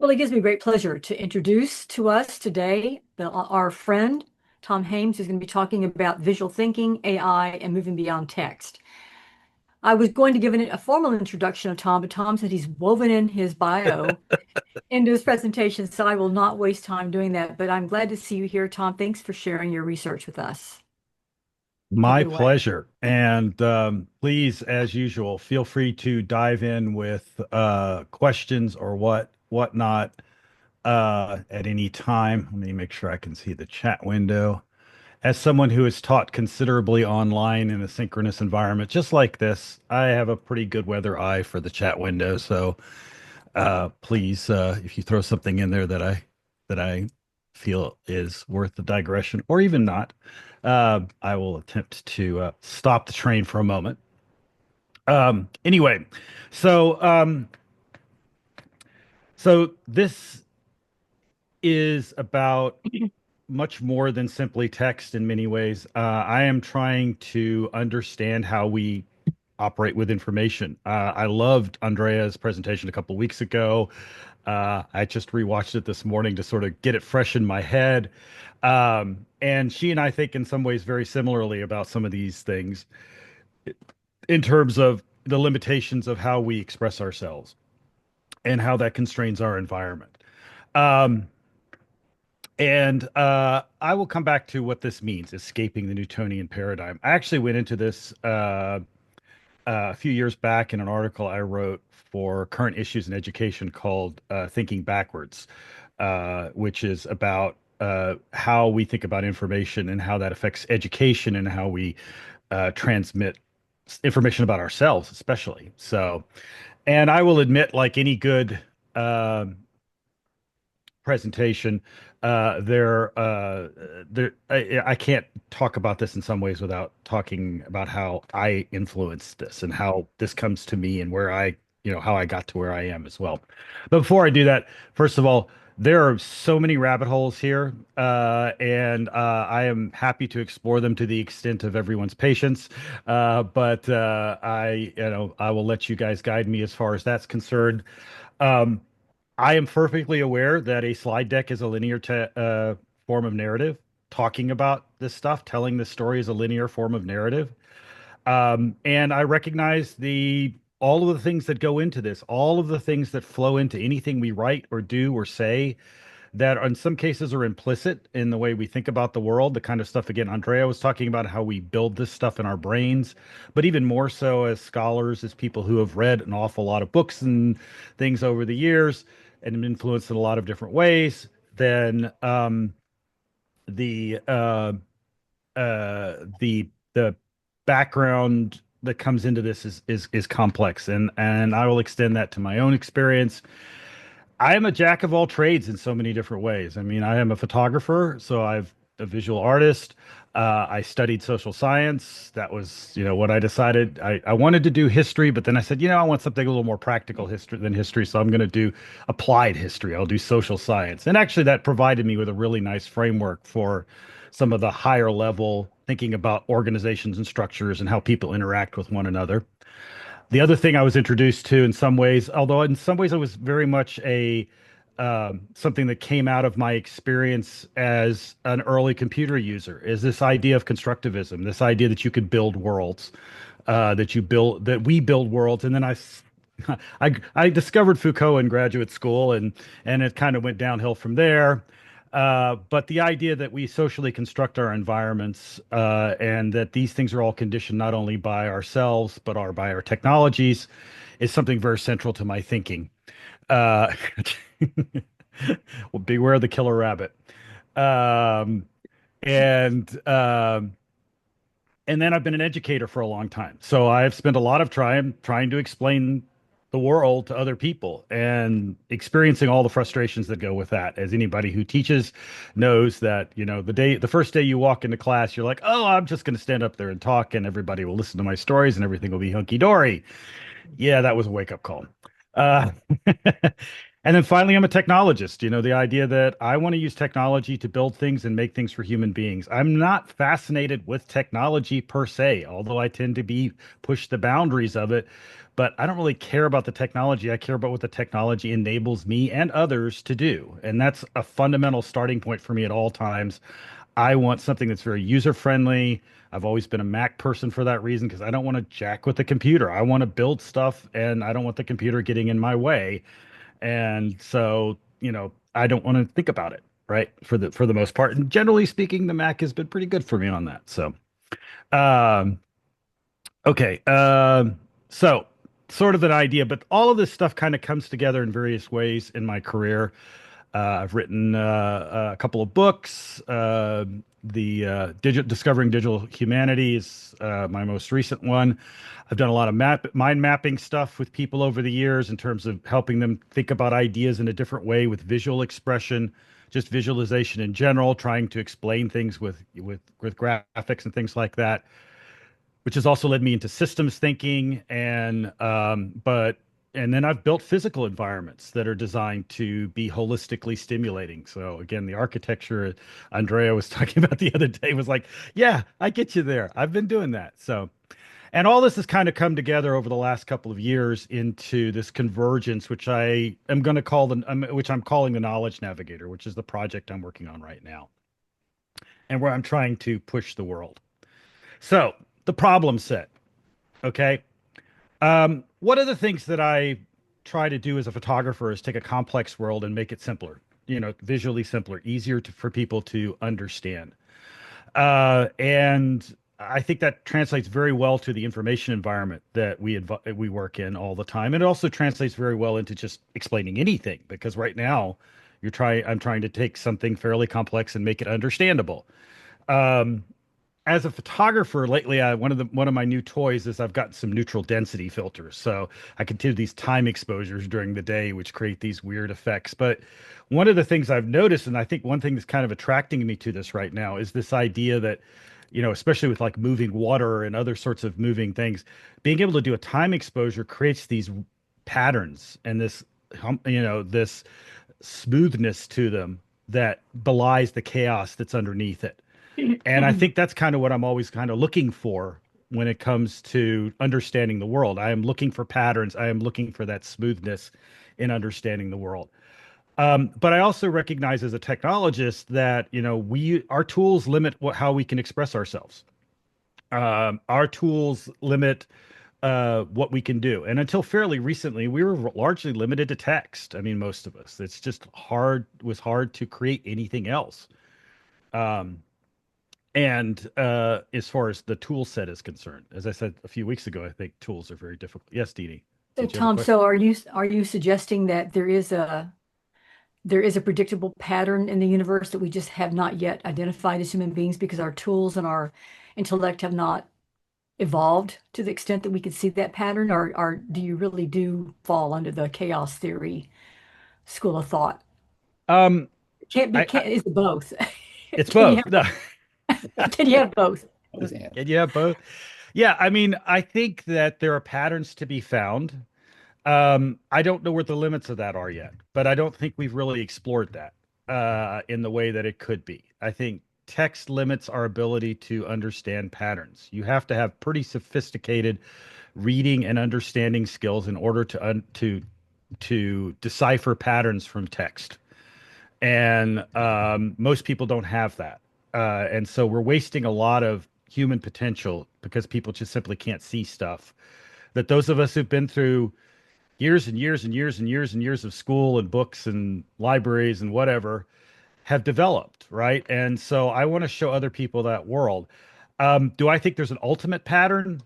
Well, it gives me great pleasure to introduce to us today our friend, Tom Haymes, who's going to be talking about visual thinking, AI, and moving beyond text. I was going to give a formal introduction of Tom, but Tom said he's woven in his bio into his presentation, so I will not waste time doing that. But I'm glad to see you here, Tom. Thanks for sharing your research with us. Take My it away. pleasure. And please, as usual, feel free to dive in with questions or whatnot at any time. Let me make sure I can see the chat window. As someone who has taught considerably online in a synchronous environment, just like this, I have a pretty good weather eye for the chat window. So please, if you throw something in there that I feel is worth the digression, or even not, I will attempt to stop the train for a moment. Anyway, so so this is about much more than simply text in many ways. I am trying to understand how we operate with information. I loved Andrea's presentation a couple weeks ago. I just rewatched it this morning to sort of get it fresh in my head. And she and I think in some ways very similarly about some of these things in terms of the limitations of how we express ourselves and how that constrains our environment. Um, and I will come back to what this means, escaping the Newtonian paradigm. I actually went into this a few years back in an article I wrote for Current Issues in Education called Thinking Backwards, which is about how we think about information and how that affects education and how we transmit information about ourselves, especially. So, and I will admit, like any good um presentation, I can't talk about this in some ways without talking about how I influenced this and how this comes to me and where how I got to where I am as well. But before I do that, first of all, there are so many rabbit holes here, and I am happy to explore them to the extent of everyone's patience. But I will let you guys guide me as far as that's concerned. Um, I am perfectly aware that a slide deck is a linear form of narrative. Talking about this stuff, telling this story is a linear form of narrative. And I recognize the all of the things that go into this, all of the things that flow into anything we write or do or say that in some cases are implicit in the way we think about the world, the kind of stuff, again, Andrea was talking about how we build this stuff in our brains, but even more so as scholars, as people who have read an awful lot of books and things over the years and been influenced in a lot of different ways, then the the background that comes into this is complex, and I will extend that to my own experience. I am a jack of all trades in so many different ways. I mean, I am a photographer, so I've a visual artist. I studied social science. That was, what I decided. I wanted to do history, but then I said, I want something a little more practical history than history. So I'm going to do applied history. I'll do social science. And actually, that provided me with a really nice framework for some of the higher level thinking about organizations and structures and how people interact with one another. The other thing I was introduced to in some ways, although in some ways it was very much a something that came out of my experience as an early computer user, is this idea of constructivism, this idea that you could build worlds, that we build worlds, and then I discovered Foucault in graduate school, and it kind of went downhill from there. But the idea that we socially construct our environments, and that these things are all conditioned not only by ourselves but are by our technologies is something very central to my thinking. Uh, well, beware the killer rabbit. Um, and and then I've been an educator for a long time. So I've spent a lot of time trying to explain the world to other people and experiencing all the frustrations that go with that. As anybody who teaches knows that, the first day you walk into class, you're like, oh, I'm just going to stand up there and talk and everybody will listen to my stories and everything will be hunky dory. Yeah, that was a wake up call. Uh, And then finally, I'm a technologist. The idea that I want to use technology to build things and make things for human beings. I'm not fascinated with technology per se, although I tend to be push the boundaries of it. But I don't really care about the technology. I care about what the technology enables me and others to do. And that's a fundamental starting point for me at all times. I want something that's very user friendly. I've always been a Mac person for that reason because I don't want to jack with the computer. I want to build stuff and I don't want the computer getting in my way. And so, I don't want to think about it, right? For the most part. And generally speaking, the Mac has been pretty good for me on that. So, um, okay. So sort of an idea, but all of this stuff kind of comes together in various ways in my career. I've written a couple of books. Discovering Digital Humanity is my most recent one. I've done a lot of mind mapping stuff with people over the years in terms of helping them think about ideas in a different way with visual expression, just visualization in general, trying to explain things with graphics and things like that, which has also led me into systems thinking and then I've built physical environments that are designed to be holistically stimulating. So again, the architecture Andrea was talking about the other day was like, yeah, I get you there. I've been doing that. So, and all this has kind of come together over the last couple of years into this convergence, which I am going to call which I'm calling the Knowledge Navigator, which is the project I'm working on right now, and where I'm trying to push the world. So the problem set. Okay. One of the things that I try to do as a photographer is take a complex world and make it simpler, visually simpler, easier for people to understand. And I think that translates very well to the information environment that we work in all the time. And it also translates very well into just explaining anything because right now I'm trying to take something fairly complex and make it understandable. Um, as a photographer lately, one of my new toys is I've got some neutral density filters, so I can do these time exposures during the day, which create these weird effects. But one of the things I've noticed, and I think one thing that's kind of attracting me to this right now, is this idea that, especially with like moving water and other sorts of moving things, being able to do a time exposure creates these patterns and this smoothness to them that belies the chaos that's underneath it. And I think that's kind of what I'm always kind of looking for when it comes to understanding the world. I am looking for patterns. I am looking for that smoothness in understanding the world. But I also recognize as a technologist that our tools limit how we can express ourselves. Our tools limit what we can do, and until fairly recently, we were largely limited to text. I mean, most of us. It's just hard. It was hard to create anything else. Um, And as far as the tool set is concerned, as I said a few weeks ago, I think tools are very difficult. Yes, Dini, So did you have a Tom, question? so are you suggesting that there is a predictable pattern in the universe that we just have not yet identified as human beings because our tools and our intellect have not evolved to the extent that we could see that pattern, or do you really do fall under the chaos theory school of thought? Um, It can't be, I is it both? it's Can you both. have No, can you have both? Both and. can you have both? Yeah, I mean, I think that there are patterns to be found. I don't know where the limits of that are yet, but I don't think we've really explored that in the way that it could be. I think text limits our ability to understand patterns. You have to have pretty sophisticated reading and understanding skills in order to decipher patterns from text. And most people don't have that. And so we're wasting a lot of human potential because people just simply can't see stuff that those of us who've been through years and years and years and years and years of school and books and libraries and whatever have developed, right? And so I want to show other people that world. Do I think there's an ultimate pattern?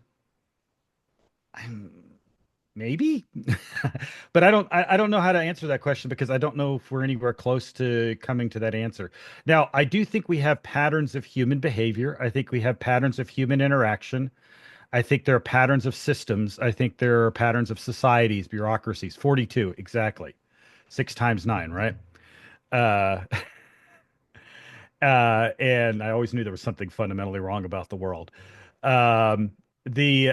I'm, maybe, but I don't know how to answer that question because I don't know if we're anywhere close to coming to that answer. Now, I do think we have patterns of human behavior. I think we have patterns of human interaction. I think there are patterns of systems. I think there are patterns of societies, bureaucracies. 42, exactly. Six times nine, right? Uh, and I always knew there was something fundamentally wrong about the world. Um, the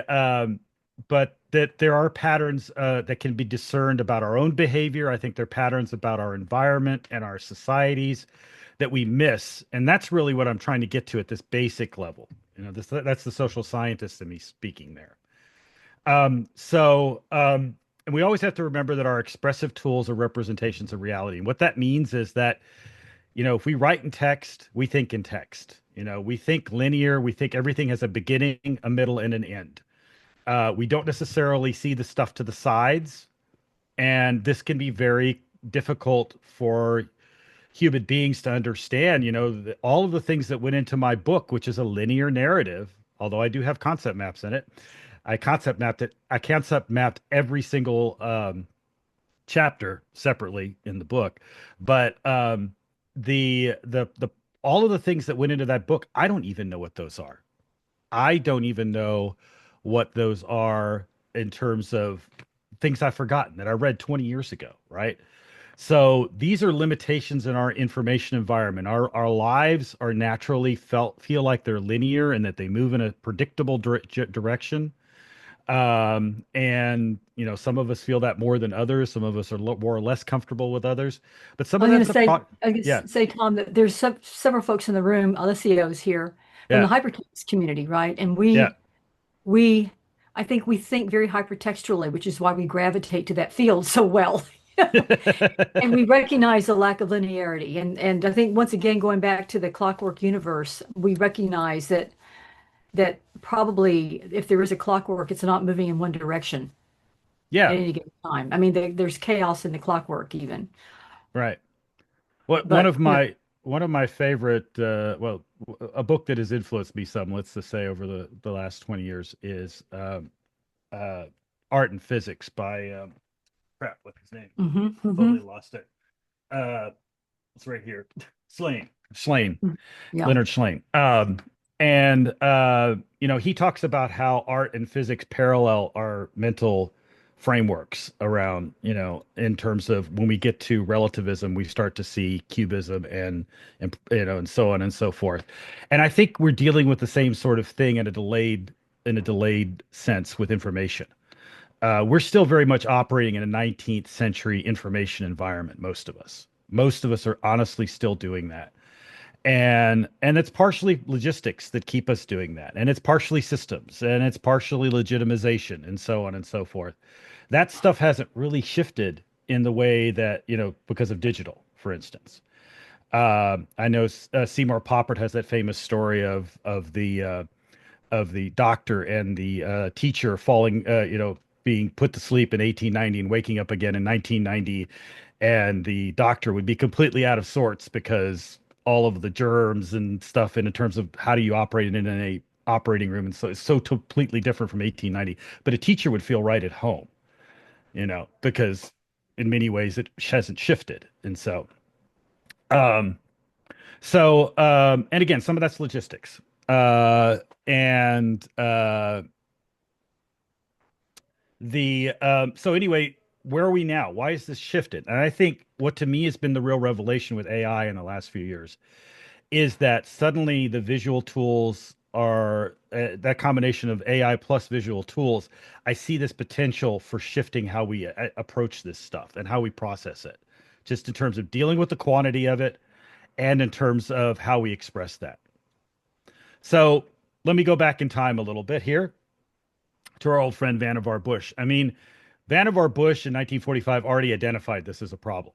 but that there are patterns that can be discerned about our own behavior. I think there are patterns about our environment and our societies that we miss, and that's really what I'm trying to get to at this basic level. That's the social scientist in me speaking there. And we always have to remember that our expressive tools are representations of reality. And what that means is that, if we write in text, we think in text. We think linear. We think everything has a beginning, a middle, and an end. We don't necessarily see the stuff to the sides, and this can be very difficult for human beings to understand. All of the things that went into my book, which is a linear narrative, although I do have concept maps in it. I concept mapped it. I concept mapped every single chapter separately in the book, but the all of the things that went into that book, I don't even know what those are. I don't even know what those are in terms of things I've forgotten that I read 20 years ago, right? So these are limitations in our information environment. Our lives are naturally feel like they're linear and that they move in a predictable direction. And some of us feel that more than others. Some of us are more or less comfortable with others. But some I of was going that's to a say, pro. Yeah, Tom, that there's several folks in the room, Alessios here, from the yeah, hypertext community, right? And yeah. we, I think we think very hypertextually, which is why we gravitate to that field so well. And we recognize the lack of linearity. And I think once again, going back to the clockwork universe, we recognize that probably if there is a clockwork, it's not moving in one direction at Yeah, any given time. I mean, there's chaos in the clockwork even. right. What one But of my favorite a book that has influenced me some, let's just say over the last 20 years is uh Art and Physics by crap, what's his name? Totally lost it. Uh it's right here. Slane. Yeah. Leonard Shlain. And he talks about how art and physics parallel our mental frameworks around, in terms of when we get to relativism, we start to see cubism and so on and so forth. And I think we're dealing with the same sort of thing in a delayed sense with information. We're still very much operating in a 19th century information environment, most of us. Most of us are honestly still doing that, and it's partially logistics that keep us doing that, and it's partially systems, and it's partially legitimization, and so on and so forth. That stuff hasn't really shifted in the way that, because of digital, for instance. I know Seymour Papert has that famous story of the doctor and the teacher falling, being put to sleep in 1890 and waking up again in 1990, and the doctor would be completely out of sorts because all of the germs and stuff, and in terms of how do you operate in a operating room, and so it's so completely different from 1890. But a teacher would feel right at home, because in many ways it hasn't shifted, and um, and again, some of that's logistics. And the So anyway, where are we now? Why is this shifted? And I think what to me has been the real revelation with AI in the last few years is that suddenly the visual tools are that combination of AI plus visual tools. I see this potential for shifting how we approach this stuff and how we process it, just in terms of dealing with the quantity of it and in terms of how we express that. So let me go back in time a little bit here to our old friend Vannevar Bush. I mean, Vannevar Bush in 1945 already identified this as a problem.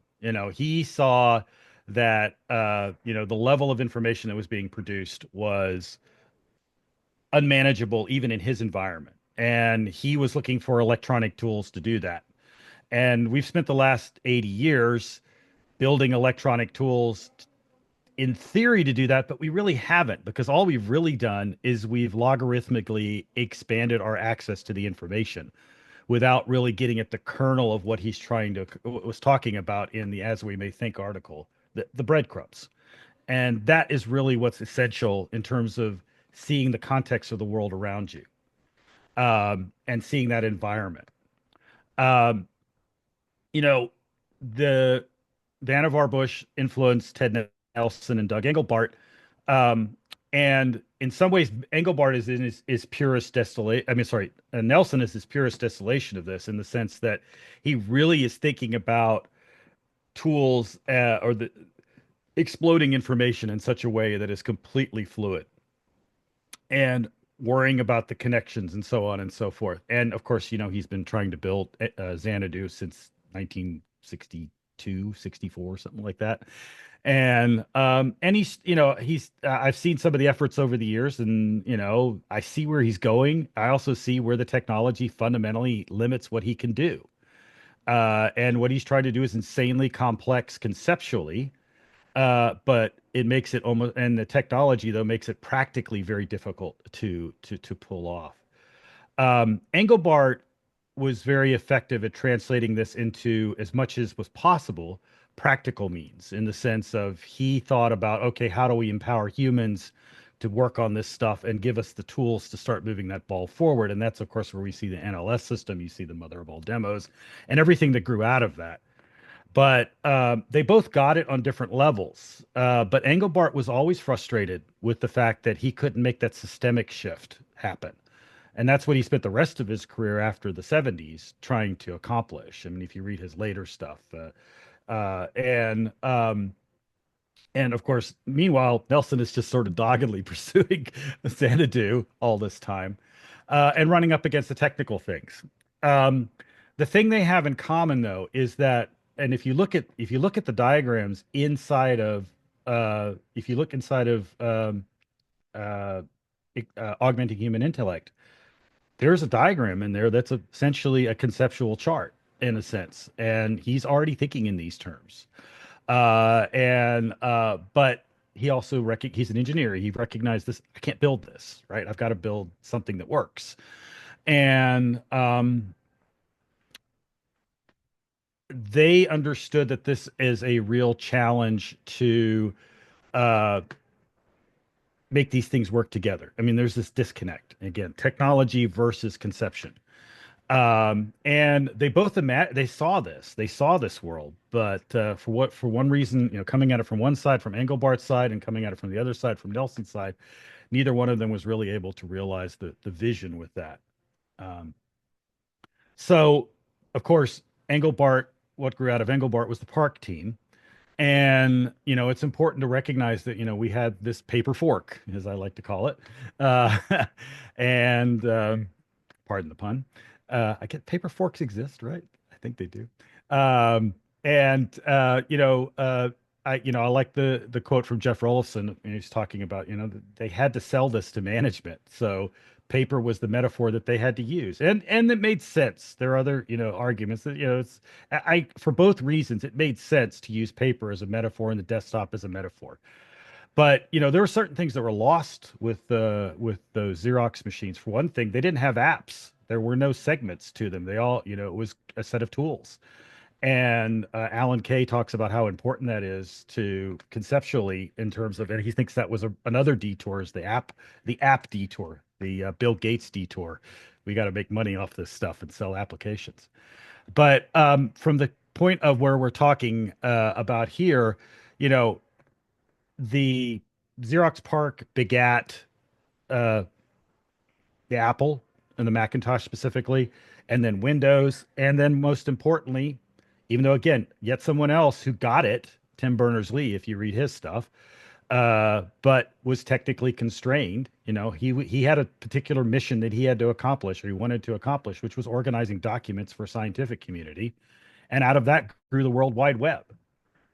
He saw that the level of information that was being produced was unmanageable even in his environment, and he was looking for electronic tools to do that. And we've spent the last 80 years building electronic tools in theory to do that, but we really haven't, because all we've really done is we've logarithmically expanded our access to the information without really getting at the kernel of what he's was talking about in the As We May Think article, the breadcrumbs. And that is really what's essential in terms of seeing the context of the world around you, and seeing that environment. Um, you know, the Vannevar Bush influenced Ted Nelson and Doug Engelbart. Um, and in some ways, Engelbart is in his purest desolation. I mean, sorry, Nelson is his purest distillation of this in the sense that he really is thinking about tools or the exploding information in such a way that is completely fluid and worrying about the connections and so on and so forth. And of course, he's been trying to build Xanadu since 1962, 64, something like that. And he's I've seen some of the efforts over the years, and I see where he's going. I also see where the technology fundamentally limits what he can do. And what he's trying to do is insanely complex conceptually, but it makes it almost, and the technology though makes it practically very difficult to pull off. Engelbart was very effective at translating this into, as much as was possible, practical means, in the sense of he thought about, okay, how do we empower humans to work on this stuff and give us the tools to start moving that ball forward? And that's, of course, where we see the NLS system, you see the mother of all demos, and everything that grew out of that. But they both got it on different levels. But Engelbart was always frustrated with the fact that he couldn't make that systemic shift happen. And that's what he spent the rest of his career after the 70s trying to accomplish. I mean, if you read his later stuff, uh, and um, and of course, meanwhile, Nelson is just sort of doggedly pursuing Xanadu all this time, and running up against the technical things. Um, the thing they have in common, though, is that, and if you look at the diagrams inside of, if you look inside of uh, augmenting human intellect, there's a diagram in there that's essentially a conceptual chart in a sense, and he's already thinking in these terms. And But he also he's an engineer. He recognized this. I can't build this, right? I've got to build something that works. And they understood that this is a real challenge to uh, make these things work together. I mean, there's this disconnect again, technology versus conception. And they both they saw this world, but for one reason, coming at it from one side, from Engelbart's side, and coming at it from the other side, from Nelson's side, neither one of them was really able to realize the vision with that. Um, so, of course, Engelbart, what grew out of Engelbart was the Park team. And, it's important to recognize that, we had this paper fork, as I like to call it. Uh, and Pardon the pun. I get paper forks exist, right? I think they do. Um, and I like the quote from Jeff Rollison. He's talking about, they had to sell this to management. So paper was the metaphor that they had to use, and it made sense. There are other arguments that it's I for both reasons it made sense to use paper as a metaphor and the desktop as a metaphor. But there were certain things that were lost with those Xerox machines. For one thing, they didn't have apps. There were no segments to them. They all, it was a set of tools. And Alan Kay talks about how important that is to conceptually in terms of, and he thinks that was another detour is the app detour, the Bill Gates detour. We got to make money off this stuff and sell applications. But from the point of where we're talking about here, you know, the Xerox PARC begat uh, the Apple and the Macintosh specifically, and then Windows, and then most importantly, even though again, yet someone else who got it, Tim Berners-Lee, if you read his stuff, but was technically constrained. He had a particular mission that he had to accomplish, or he wanted to accomplish, which was organizing documents for scientific community, and out of that grew the World Wide Web.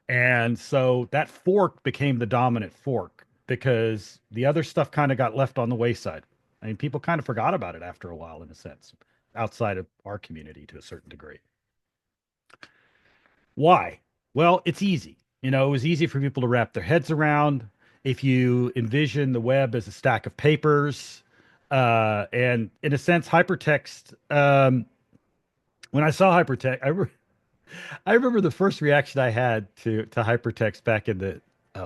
And so that fork became the dominant fork because the other stuff kind of got left on the wayside. I mean, people kind of forgot about it after a while, in a sense, outside of our community to a certain degree. Why? Well, it's easy. It was easy for people to wrap their heads around. If you envision the web as a stack of papers, and in a sense, hypertext. When I saw hypertext, I remember the first reaction I had to hypertext back in the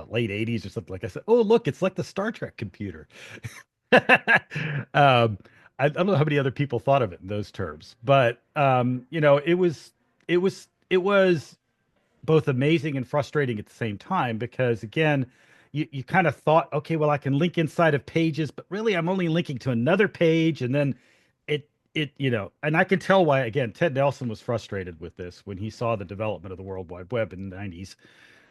late '80s or something. Like I said, "Oh, look, it's like the Star Trek computer." um, I don't know how many other people thought of it in those terms, but it was both amazing and frustrating at the same time because again, you kind of thought, okay, well, I can link inside of pages, but really I'm only linking to another page. And then and I can tell why, again, Ted Nelson was frustrated with this when he saw the development of the World Wide Web in the 90s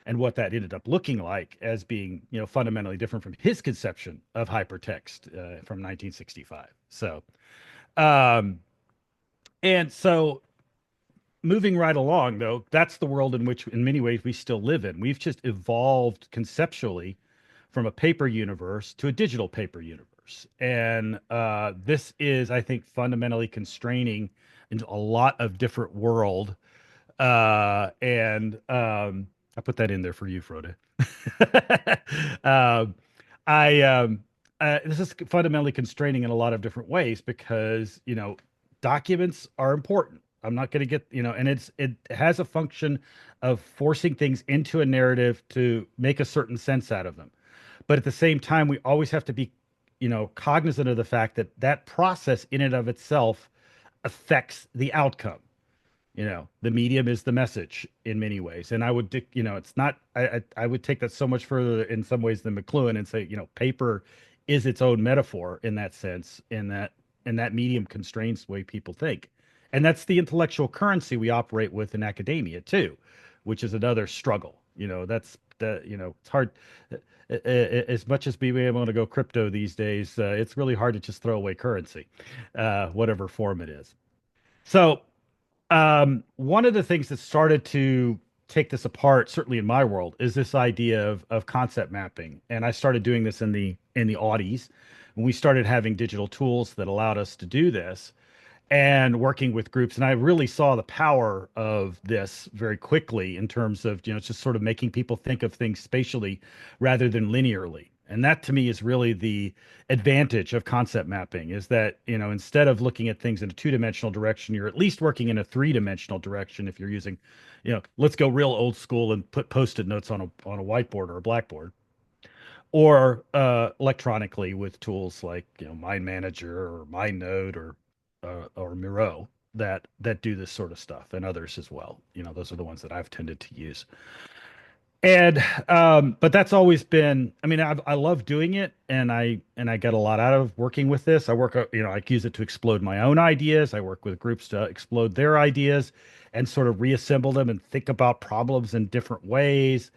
and what that ended up looking like as being, fundamentally different from his conception of hypertext from 1965. Um, and so moving right along, though, that's the world in which, in many ways, we still live in. We've just evolved conceptually from a paper universe to a digital paper universe. And this is, I think, fundamentally constraining into a lot of different world. And I put that in there for you, Frode. um, I This is fundamentally constraining in a lot of different ways because documents are important. I'm not going to get and it has a function of forcing things into a narrative to make a certain sense out of them. But at the same time, we always have to be cognizant of the fact that that process in and of itself affects the outcome. The medium is the message in many ways. And I would it's not I would take that so much further in some ways than McLuhan and say paper is its own metaphor in that sense, in that medium constrains the way people think. And that's the intellectual currency we operate with in academia too, which is another struggle. That's the it's hard as much as being able to go crypto these days. It's really hard to just throw away currency, whatever form it is. So one of the things that started to take this apart, certainly in my world, is this idea of concept mapping. And I started doing this in the Audis when we started having digital tools that allowed us to do this and working with groups. And I really saw the power of this very quickly in terms of, just sort of making people think of things spatially rather than linearly. And that to me is really the advantage of concept mapping is that, instead of looking at things in a two-dimensional direction, you're at least working in a three-dimensional direction if you're using, let's go real old school and put post-it notes on a whiteboard or a blackboard, or electronically with tools like, Mind Manager or MindNode or Miro that do this sort of stuff, and others as well. Those are the ones that I've tended to use. And but that's always been, I mean, I love doing it, and I get a lot out of working with this. I work, I use it to explode my own ideas. I work with groups to explode their ideas and sort of reassemble them and think about problems in different ways.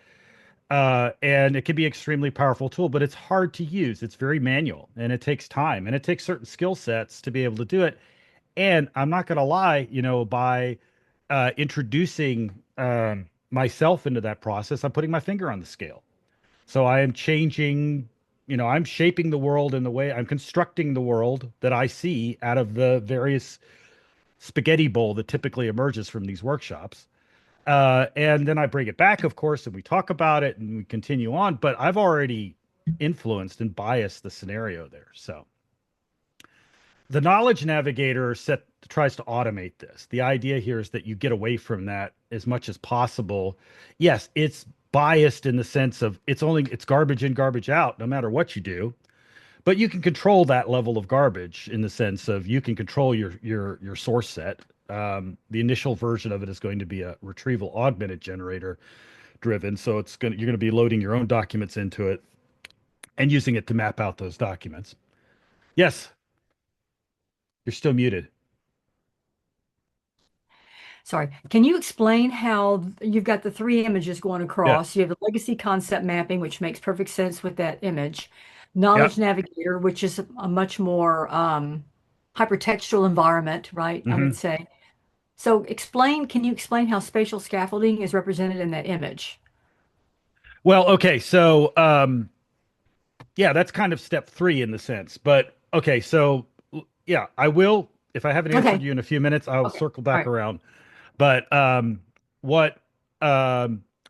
And it can be extremely powerful tool, but it's hard to use. It's very manual and it takes time and it takes certain skill sets to be able to do it. And I'm not going to lie, by introducing myself into that process, I'm putting my finger on the scale. So I am changing, I'm shaping the world in the way I'm constructing the world that I see out of the various spaghetti bowl that typically emerges from these workshops. And then I bring it back, of course, and we talk about it and we continue on. But I've already influenced and biased the scenario there. So the Knowledge Navigator tries to automate this. The idea here is that you get away from that as much as possible. Yes, it's biased in the sense of it's garbage in, garbage out, no matter what you do. But you can control that level of garbage in the sense of you can control your source set. The initial version of it is going to be a retrieval-augmented generator driven, so you're going to be loading your own documents into it and using it to map out those documents. Yes, you're still muted. Sorry. Can you explain how you've got the three images going Yeah. across? You have the legacy concept mapping, which makes perfect sense with that image. Yeah. Knowledge Navigator, which is a much more hypertextual environment, right? I Hmm. would say. So can you explain how spatial scaffolding is represented in that image? Well, okay, so yeah, that's kind of step three in the sense. But okay, so yeah, I will. If I haven't answered Okay. you in a few minutes, I'll Okay. circle All back right. around. But what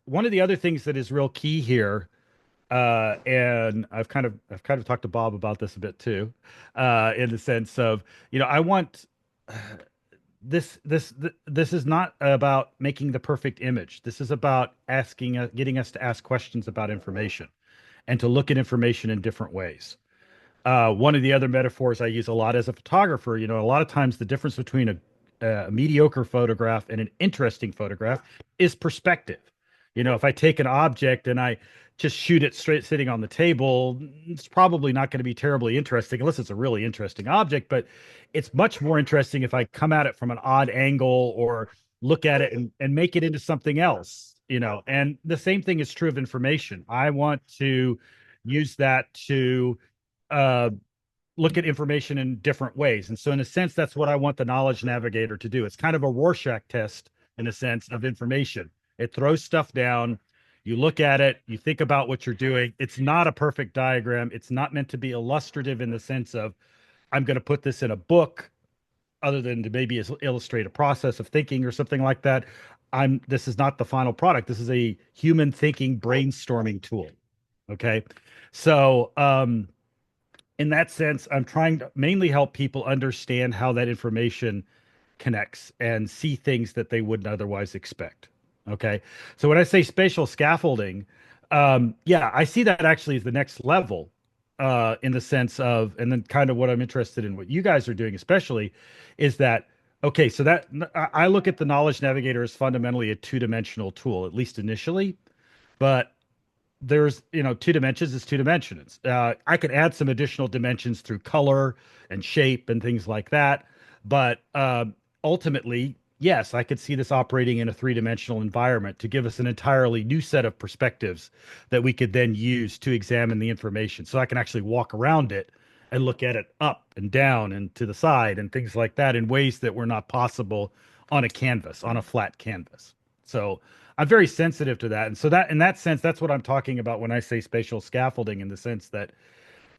one of the other things that is real key here, and I've kind of talked to Bob about this a bit too, in the sense of I want this is not about making the perfect image. This is about getting us to ask questions about information and to look at information in different ways. One of the other metaphors I use a lot as a photographer, a lot of times the difference between a mediocre photograph and an interesting photograph is perspective. If I take an object and I just shoot it straight sitting on the table, it's probably not going to be terribly interesting unless it's a really interesting object. But it's much more interesting if I come at it from an odd angle or look at it and make it into something else, you know. And the same thing is true of information. I want to use that to uh, look at information in different ways. And so, in a sense, that's what I want the Knowledge Navigator to do. It's kind of a Rorschach test, in a sense, of information. It throws stuff down. You look at it, you think about what you're doing. It's not a perfect diagram. It's not meant to be illustrative in the sense of, I'm going to put this in a book, other than to maybe illustrate a process of thinking or something like that. This is not the final product. This is a human thinking brainstorming tool. Okay. So, in that sense, I'm trying to mainly help people understand how that information connects and see things that they wouldn't otherwise expect. Okay. So when I say spatial scaffolding, yeah, I see that actually as the next level, in the sense of, and then kind of what I'm interested in, what you guys are doing, especially, is that, okay, so that I look at the Knowledge Navigator as fundamentally a two-dimensional tool, at least initially, but there's, two dimensions is two dimensions. I could add some additional dimensions through color and shape and things like that, but ultimately, yes, I could see this operating in a three-dimensional environment to give us an entirely new set of perspectives that we could then use to examine the information. So I can actually walk around it and look at it up and down and to the side and things like that in ways that were not possible on a canvas, on a flat canvas. So I'm very sensitive to that. And so that, in that sense, that's what I'm talking about when I say spatial scaffolding, in the sense that,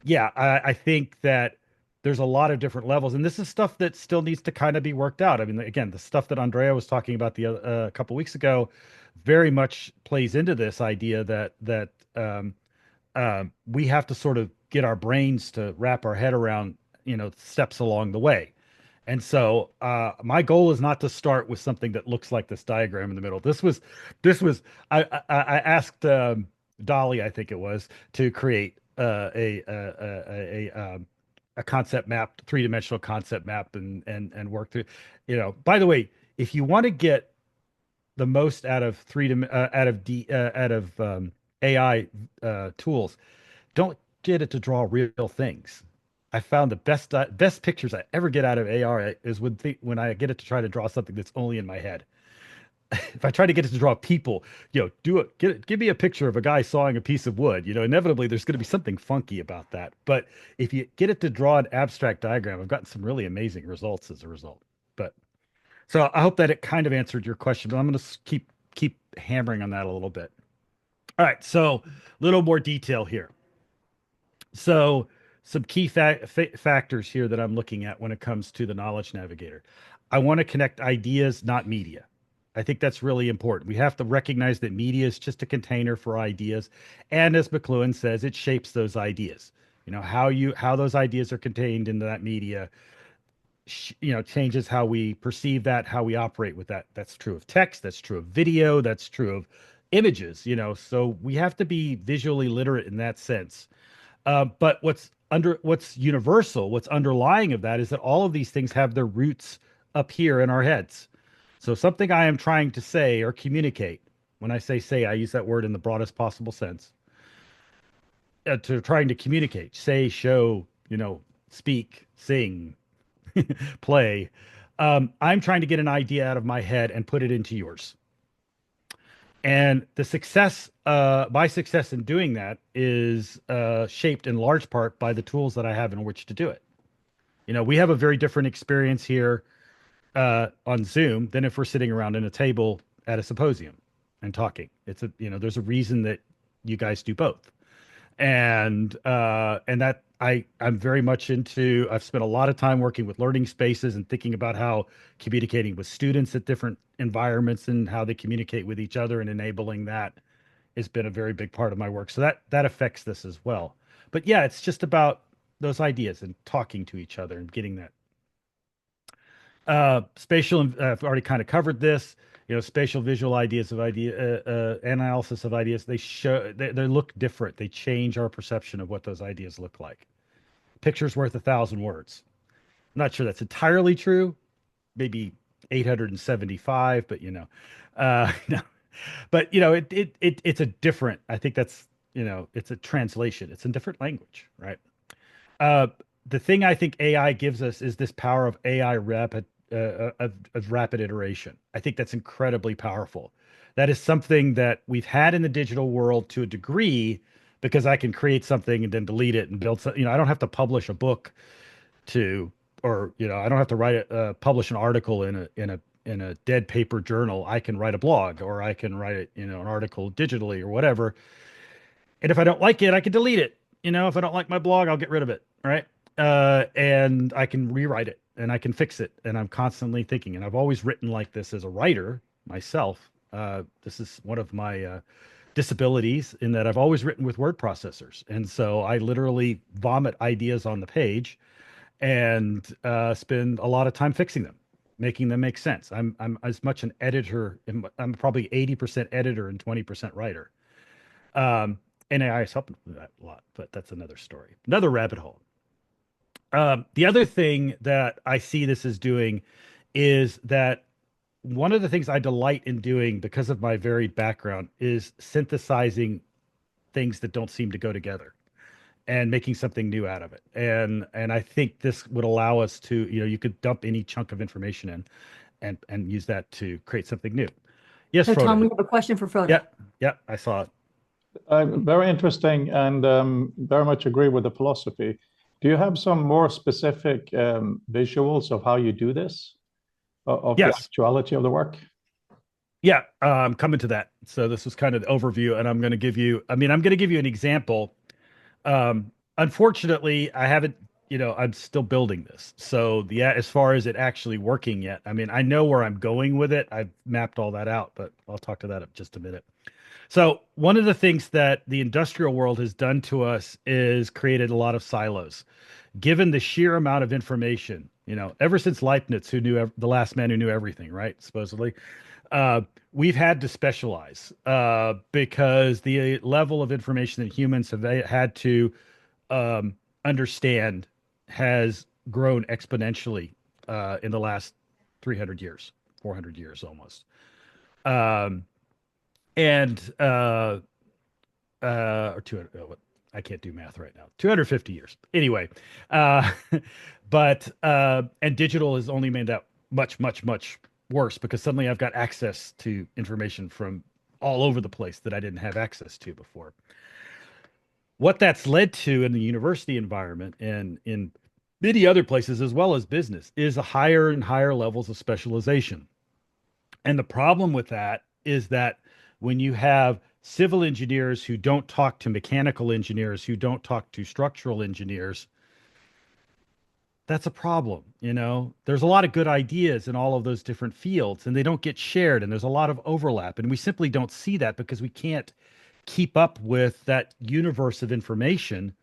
yeah, I think that there's a lot of different levels, and this is stuff that still needs to kind of be worked out. I mean, again, the stuff that Andrea was talking about a couple weeks ago very much plays into this idea that we have to sort of get our brains to wrap our head around, steps along the way. And so, my goal is not to start with something that looks like this diagram in the middle. This was I asked Dolly, I think it was, to create a concept map, three-dimensional concept map, and work through. By the way, if you want to get the most out of AI tools, don't get it to draw real things. I found the best pictures I ever get out of AR is when I get it to try to draw something that's only in my head. If I try to get it to draw people, give me a picture of a guy sawing a piece of wood. Inevitably there's going to be something funky about that. But if you get it to draw an abstract diagram, I've gotten some really amazing results as a result. But so I hope that it kind of answered your question, but I'm going to keep hammering on that a little bit. All right, so a little more detail here. So some key factors here that I'm looking at when it comes to the Knowledge Navigator. I want to connect ideas, not media. I think that's really important. We have to recognize that media is just a container for ideas, and as McLuhan says, it shapes those ideas. How those ideas are contained into that media, changes how we perceive that, how we operate with that. That's true of text. That's true of video. That's true of images. So we have to be visually literate in that sense. But what's universal, what's underlying of that, is that all of these things have their roots up here in our heads. So something I am trying to say or communicate, when I say, I use that word in the broadest possible sense, to trying to communicate, say, show, speak, sing, play. I'm trying to get an idea out of my head and put it into yours. And my success in doing that is shaped in large part by the tools that I have in which to do it. We have a very different experience here on Zoom than if we're sitting around in a table at a symposium and talking. There's a reason that you guys do both. And that I'm very much into. I've spent a lot of time working with learning spaces and thinking about how communicating with students at different environments and how they communicate with each other, and enabling that has been a very big part of my work. So that affects this as well. But yeah, it's just about those ideas and talking to each other and getting that. Spatial, I've already kind of covered this. Spatial visual ideas of analysis of ideas. They look different. They change our perception of what those ideas look like. Picture's worth 1,000 words. I'm not sure that's entirely true. Maybe 875, but no. But it's a different. I think that's it's a translation. It's in different language, right? Uh, the thing I think AI gives us is this power of AI of rapid iteration. I think that's incredibly powerful. That is something that we've had in the digital world to a degree because I can create something and then delete it and build some, I don't have to publish a book to, or, I don't have to publish an article in a dead paper journal. I can write a blog or I can write, an article digitally or whatever. And if I don't like it, I can delete it. If I don't like my blog, I'll get rid of it. Right. And I can rewrite it and I can fix it. And I'm constantly thinking. And I've always written like this as a writer myself. This is one of my disabilities in that I've always written with word processors. And so I literally vomit ideas on the page and spend a lot of time fixing them, making them make sense. I'm as much an editor. I'm probably 80% editor and 20% writer. And AI is helping with that a lot, but that's another story, another rabbit hole. The other thing that I see this as doing is that one of the things I delight in doing because of my varied background is synthesizing things that don't seem to go together and making something new out of it. And I think this would allow us to, you could dump any chunk of information in and use that to create something new. Yes, So, Tom, Frode. we have a question for Frodo. Yeah, yeah, I saw it. Very interesting and very much agree with the philosophy. Do you have some more specific visuals of how you do this, of the Yes. actuality of the work? Yeah, I'm coming to that. So this was kind of the overview, and I'm going to give you, I'm going to give you an example. Unfortunately, I haven't, I'm still building this. So as far as it actually working yet, I know where I'm going with it. I've mapped all that out, but I'll talk to that in just a minute. So one of the things that the industrial world has done to us is created a lot of silos. Given the sheer amount of information, ever since Leibniz, who knew the last man who knew everything, right? Supposedly, we've had to specialize because the level of information that humans have had to understand has grown exponentially in the last 300 years, 400 years almost. Um, and or 200, I can't do math right now. 250 years. Anyway, uh, and digital has only made that much, much, much worse because suddenly I've got access to information from all over the place that I didn't have access to before. What that's led to in the university environment and in many other places as well as business is a higher and higher levels of specialization. And the problem with that is that when you have civil engineers who don't talk to mechanical engineers, who don't talk to structural engineers, that's a problem. There's a lot of good ideas in all of those different fields and they don't get shared and there's a lot of overlap. And we simply don't see that because we can't keep up with that universe of information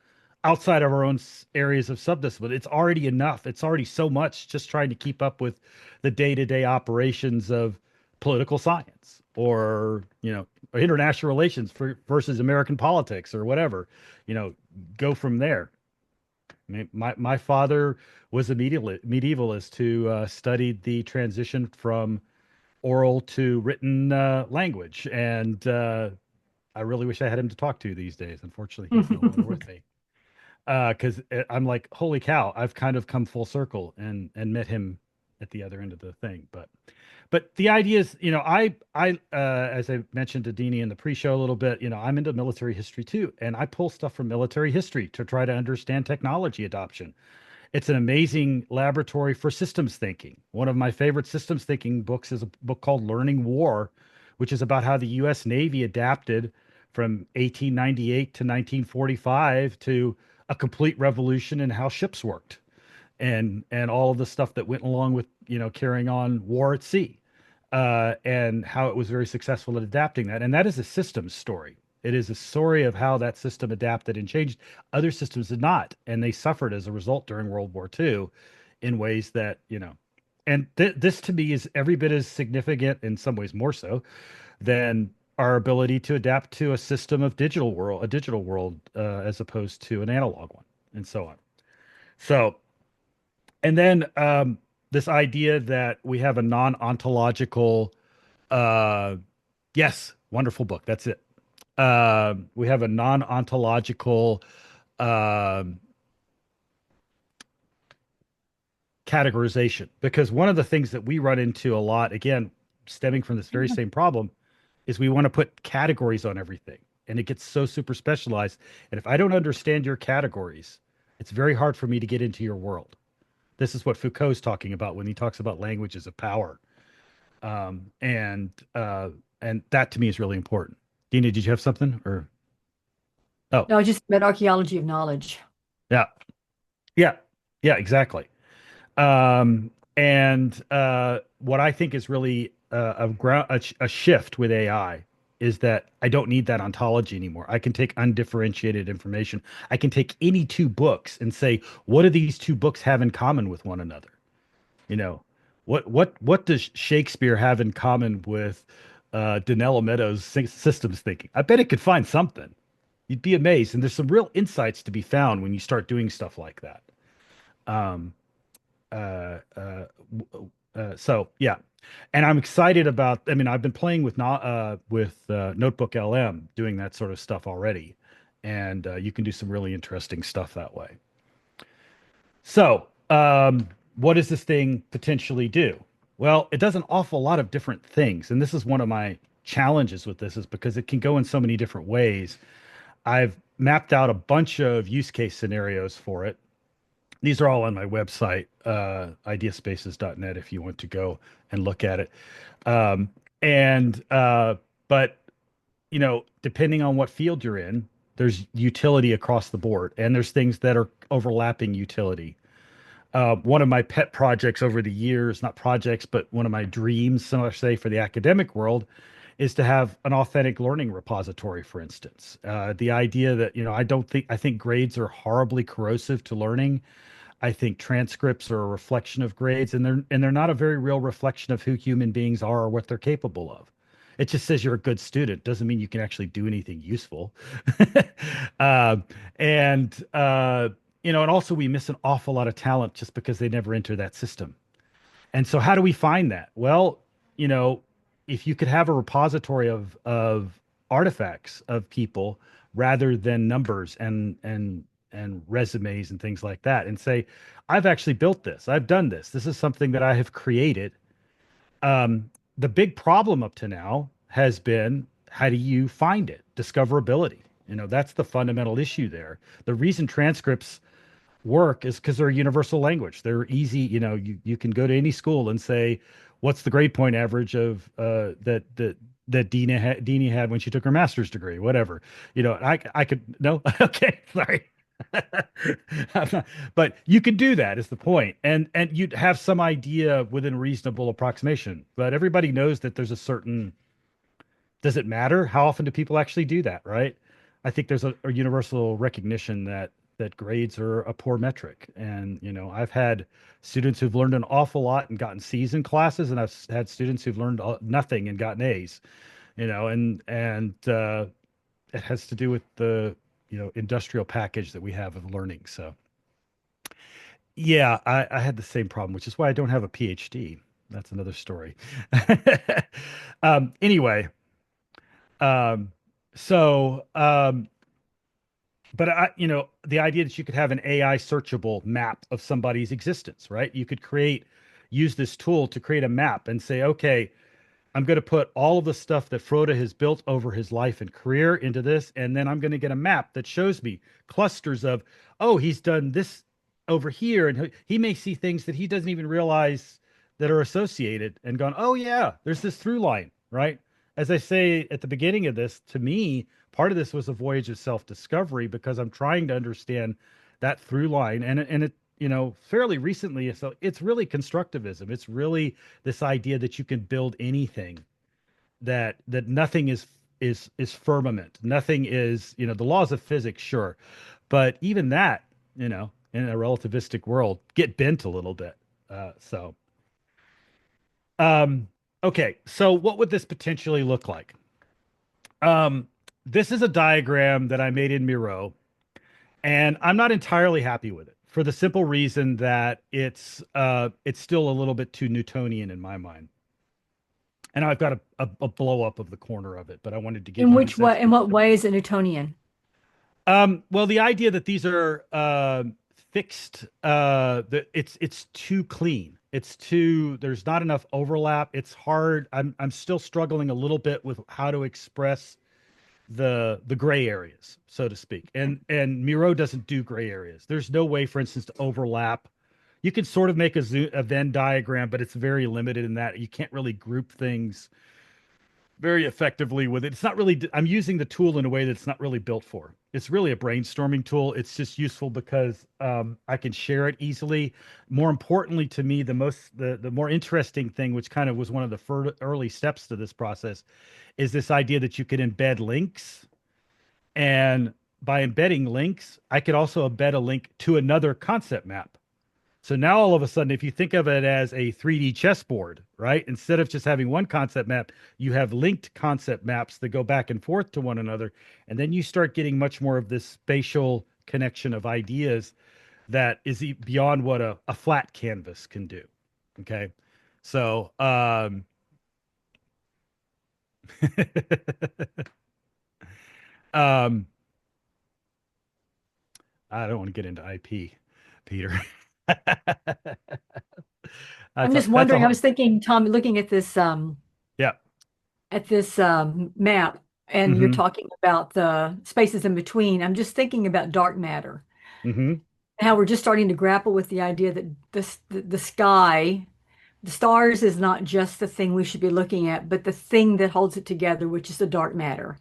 outside of our own areas of subdiscipline. It's already enough. It's already so much just trying to keep up with the day-to-day operations of political science or, international relations versus American politics or whatever, go from there. My father was a medievalist who studied the transition from oral to written language. And I really wish I had him to talk to these days. Unfortunately, he's no longer with me. Because I'm like, holy cow, I've kind of come full circle and met him at the other end of the thing. But the idea is, I as I mentioned to Deanie in the pre-show a little bit, I'm into military history too, and I pull stuff from military history to try to understand technology adoption. It's an amazing laboratory for systems thinking. One of my favorite systems thinking books is a book called Learning War, which is about how the U.S. Navy adapted from 1898 to 1945 to a complete revolution in how ships worked and all of the stuff that went along with, carrying on war at sea and how it was very successful at adapting that. And that is a systems story. It is a story of how that system adapted and changed. Other systems did not, and they suffered as a result during World War II in ways that, and this to me is every bit as significant, in some ways more so, than our ability to adapt to a system of a digital world, as opposed to an analog one, and so on. So, and then this idea that we have a non-ontological, yes, wonderful book. That's it. We have a non-ontological um categorization, because one of the things that we run into a lot, again, stemming from this very same problem, is we want to put categories on everything, and it gets so super specialized. And if I don't understand your categories, it's very hard for me to get into your world. This is what Foucault's talking about when he talks about languages of power. Um, and and that to me is really important. Dina, did you have something? Or oh, No, just about archaeology of knowledge. yeah, yeah, yeah, exactly. And what I think is really a shift with AI is that I don't need that ontology anymore. I can take undifferentiated information. I can take any two books and say, what do these two books have in common with one another? You know, what does Shakespeare have in common with Donella Meadows' systems thinking? I bet it could find something. You'd be amazed, and there's some real insights to be found when you start doing stuff like that. Um, so yeah, and I'm excited about. I mean, I've been playing with not with Notebook LM, doing that sort of stuff already, and you can do some really interesting stuff that way. So, what does this thing potentially do? Well, it does an awful lot of different things, and this is one of my challenges with this, is because it can go in so many different ways. I've mapped out a bunch of use case scenarios for it. These are all on my website, ideaspaces.net, if you want to go and look at it. Um, and but depending on what field you're in, there's utility across the board, and there's things that are overlapping utility. One of my pet projects over the years, not projects, but one of my dreams, so I say, for the academic world, is to have an authentic learning repository, for instance. The idea that, I think grades are horribly corrosive to learning. I think transcripts are a reflection of grades, and they're not a very real reflection of who human beings are or what they're capable of. It just says you're a good student, doesn't mean you can actually do anything useful. uh, and and also we miss an awful lot of talent just because they never enter that system. And so how do we find that? Well, you know, if you could have a repository of artifacts of people rather than numbers and resumes and things like that, and say, I've actually built this. I've done this. This is something that I have created. The big problem up to now has been, how do you find it? Discoverability. That's the fundamental issue there. The reason transcripts work is because they're a universal language. They're easy. You can go to any school and say, what's the grade point average of that Dina had when she took her master's degree, whatever. I could no. Okay, sorry. But you could do that, is the point. And you'd have some idea within reasonable approximation. But everybody knows that there's a certain, does it matter? How often do people actually do that, right? I think there's a universal recognition that grades are a poor metric. And, I've had students who've learned an awful lot and gotten C's in classes, and I've had students who've learned nothing and gotten A's, and it has to do with the, industrial package that we have of learning. So yeah, I had the same problem, which is why I don't have a PhD. That's another story. Anyway, um, so, but the idea that you could have an AI searchable map of somebody's existence, right? You could use this tool to create a map and say, okay, I'm going to put all of the stuff that Frode has built over his life and career into this, and then I'm going to get a map that shows me clusters of, oh, he's done this over here, and he may see things that he doesn't even realize that are associated, and gone, oh yeah, there's this through line, right? As I say at the beginning of this, to me, part of this was a voyage of self-discovery, because I'm trying to understand that through line, and it, fairly recently. So it's really constructivism. It's really this idea that you can build anything, that nothing is firmament. Nothing is, the laws of physics, sure. But even that, in a relativistic world, get bent a little bit. So, um, okay. So what would this potentially look like? This is a diagram that I made in Miro, and I'm not entirely happy with it, for the simple reason that it's still a little bit too Newtonian in my mind. And I've got a blow up of the corner of it, but I wanted to give In you a which sense. way, in what way is it Newtonian? Well, the idea that these are fixed, that it's too clean. It's too, there's not enough overlap. It's hard. I'm still struggling a little bit with how to express the gray areas, so to speak. And Miro doesn't do gray areas. There's no way, for instance, to overlap. You can sort of make a Venn diagram, but it's very limited in that you can't really group things very effectively with it. It's not really, I'm using the tool in a way that's not really built for. It's really a brainstorming tool. It's just useful because I can share it easily. More importantly to me, the more interesting thing, which kind of was one of the early steps to this process, is this idea that you could embed links. And by embedding links, I could also embed a link to another concept map. So now all of a sudden, if you think of it as a 3D chessboard, right? Instead of just having one concept map, you have linked concept maps that go back and forth to one another. And then you start getting much more of this spatial connection of ideas that is beyond what a flat canvas can do. Okay. So, um, I don't want to get into IP, Peter. I'm just That's a wondering, I was thinking, Tom, looking yeah. at this map, and you're Mm-hmm. talking about the spaces in between. I'm just thinking about dark matter, Mm-hmm. how we're just starting to grapple with the idea that the sky, the stars is not just the thing we should be looking at, but the thing that holds it together, which is the dark matter.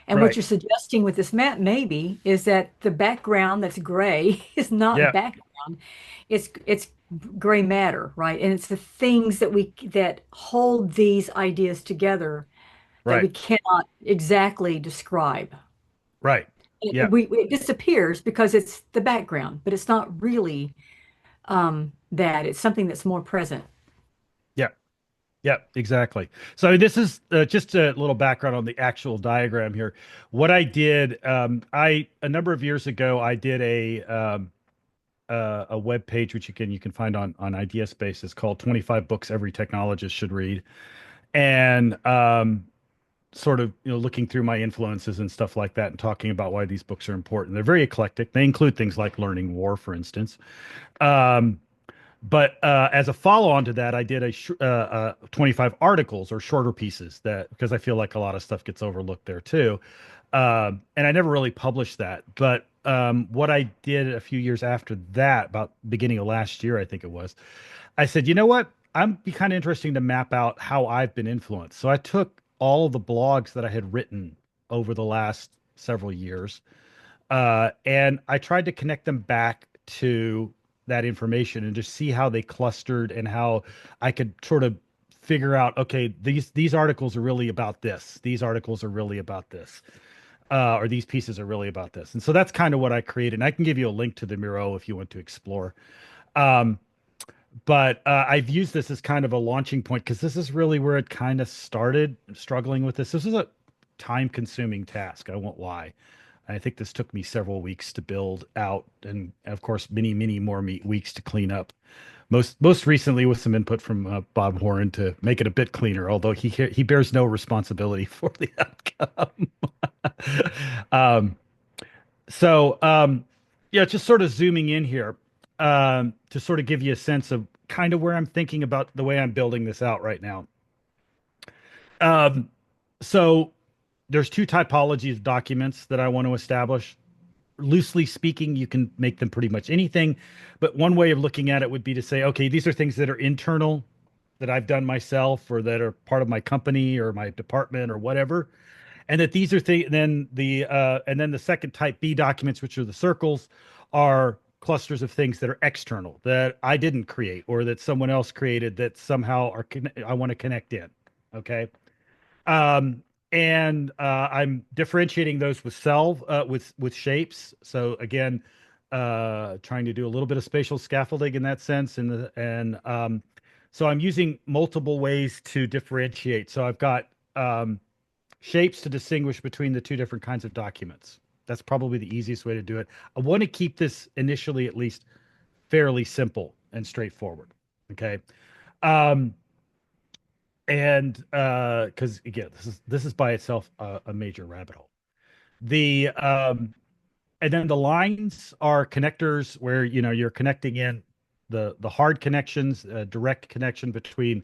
And what Right. you're suggesting with this map maybe is that the background that's gray is not Yeah. background. It's gray matter, right? And it's the things that hold these ideas together that we Right. cannot exactly describe. Right. Yeah. It disappears because it's the background, but it's not really that. It's something that's more present. Yeah. Yeah. Exactly. So this is just a little background on the actual diagram here. What I did, a number of years ago, I did a web page which you can find on Idea Space. It's called 25 Books Every Technologist Should Read, and sort of looking through my influences and stuff like that, and talking about why these books are important. They're very eclectic. They include things like Learning War, for instance. Um, But as a follow-on to that, I did 25 articles or shorter pieces that because I feel like a lot of stuff gets overlooked there too. And I never really published that. But what I did a few years after that, about beginning of last year, I think it was, I said, you know what? I'm be kind of interesting to map out how I've been influenced. So I took all of the blogs that I had written over the last several years, and I tried to connect them back to that information and just see how they clustered and how I could sort of figure out, okay, these articles are really about this. These articles are really about this. Or these pieces are really about this. And so that's kind of what I created. And I can give you a link to the Miro if you want to explore. Um, but I've used this as kind of a launching point because this is really where it kind of started struggling with this. This is a time consuming task. I won't lie. I think this took me several weeks to build out, and of course, many more weeks to clean up. Most recently, with some input from Bob Horan to make it a bit cleaner, although he bears no responsibility for the outcome. um, so yeah, just sort of zooming in here to sort of give you a sense of kind of where I'm thinking about the way I'm building this out right now. Um, so there's two typologies of documents that I want to establish. Loosely speaking, you can make them pretty much anything. But one way of looking at it would be to say, okay, these are things that are internal that I've done myself or that are part of my company or my department or whatever. And that these are things, and then the second type B documents, which are the circles, are clusters of things that are external that I didn't create or that someone else created that somehow I want to connect in. Okay. Um, and I'm differentiating those with shapes. So again, trying to do a little bit of spatial scaffolding in that sense. So I'm using multiple ways to differentiate. So I've got shapes to distinguish between the two different kinds of documents. That's probably the easiest way to do it. I want to keep this initially, at least, fairly simple and straightforward. Okay. Um, And because again, this is by itself a major rabbit hole. The and then the lines are connectors where you're connecting in the hard connections, direct connection between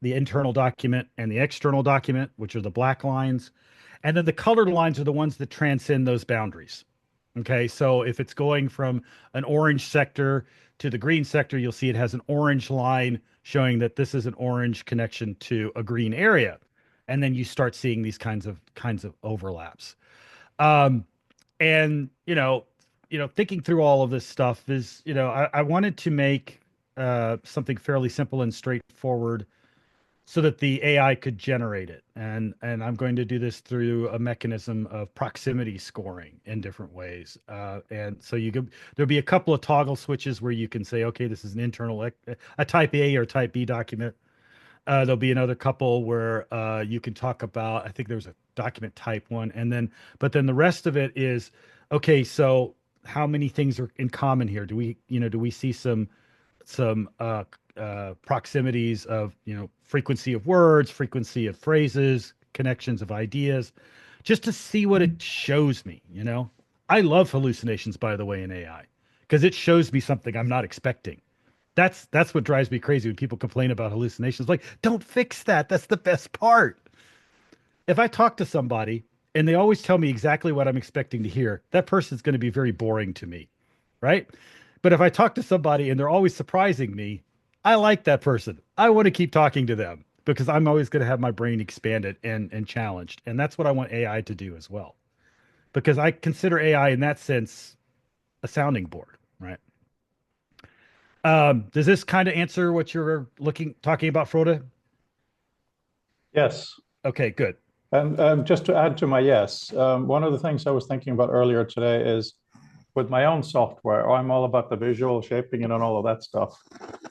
the internal document and the external document, which are the black lines. And then the colored lines are the ones that transcend those boundaries. Okay, so if it's going from an orange sector to the green sector, you'll see it has an orange line showing that this is an orange connection to a green area. And then you start seeing these kinds of overlaps. Um, and thinking through all of this stuff is, I wanted to make something fairly simple and straightforward so that the AI could generate it. And I'm going to do this through a mechanism of proximity scoring in different ways. And so there'll be a couple of toggle switches where you can say, okay, this is an internal, a type A or type B document. There'll be another couple where you can talk about, I think there's a document type one, but then the rest of it is, okay, so how many things are in common here? Do we see some proximities of frequency of words, frequency of phrases, connections of ideas, just to see what it shows me. I love hallucinations, by the way, in AI, because it shows me something I'm not expecting. That's what drives me crazy when people complain about hallucinations. Like, don't fix that. That's the best part. If I talk to somebody and they always tell me exactly what I'm expecting to hear, that person's going to be very boring to me, right? But if I talk to somebody and they're always surprising me, I like that person. I want to keep talking to them because I'm always going to have my brain expanded and challenged. And that's what I want AI to do as well. Because I consider AI in that sense a sounding board, right? Does this kind of answer what you're talking about, Frode? Yes. Okay, good. And just to add to my yes, one of the things I was thinking about earlier today is with my own software, I'm all about the visual shaping and all of that stuff.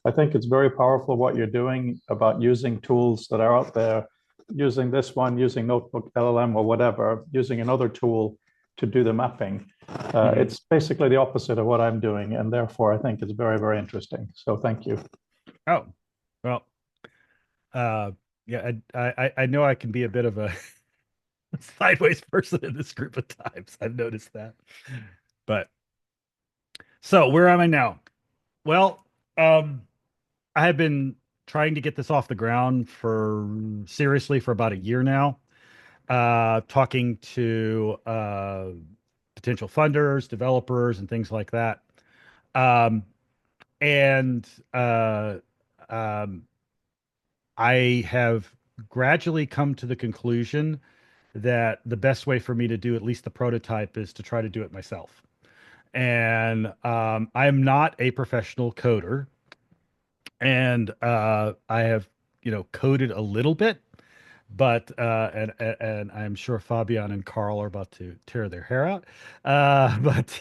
I think it's very powerful what you're doing about using tools that are out there, using this one, using Notebook LLM or whatever, using another tool to do the mapping. It's basically the opposite of what I'm doing, and therefore I think it's very, very interesting. So thank you. Oh, well, yeah, I know I can be a bit of a sideways person in this group of times. I've noticed that. But so where am I now? Well, I have been trying to get this off the ground seriously for about a year now. Talking to potential funders, developers, and things like that. Um, and I have gradually come to the conclusion that the best way for me to do at least the prototype is to try to do it myself. And I'm not a professional coder, and I have coded a little bit, but and I'm sure Fabian and Carl are about to tear their hair out. But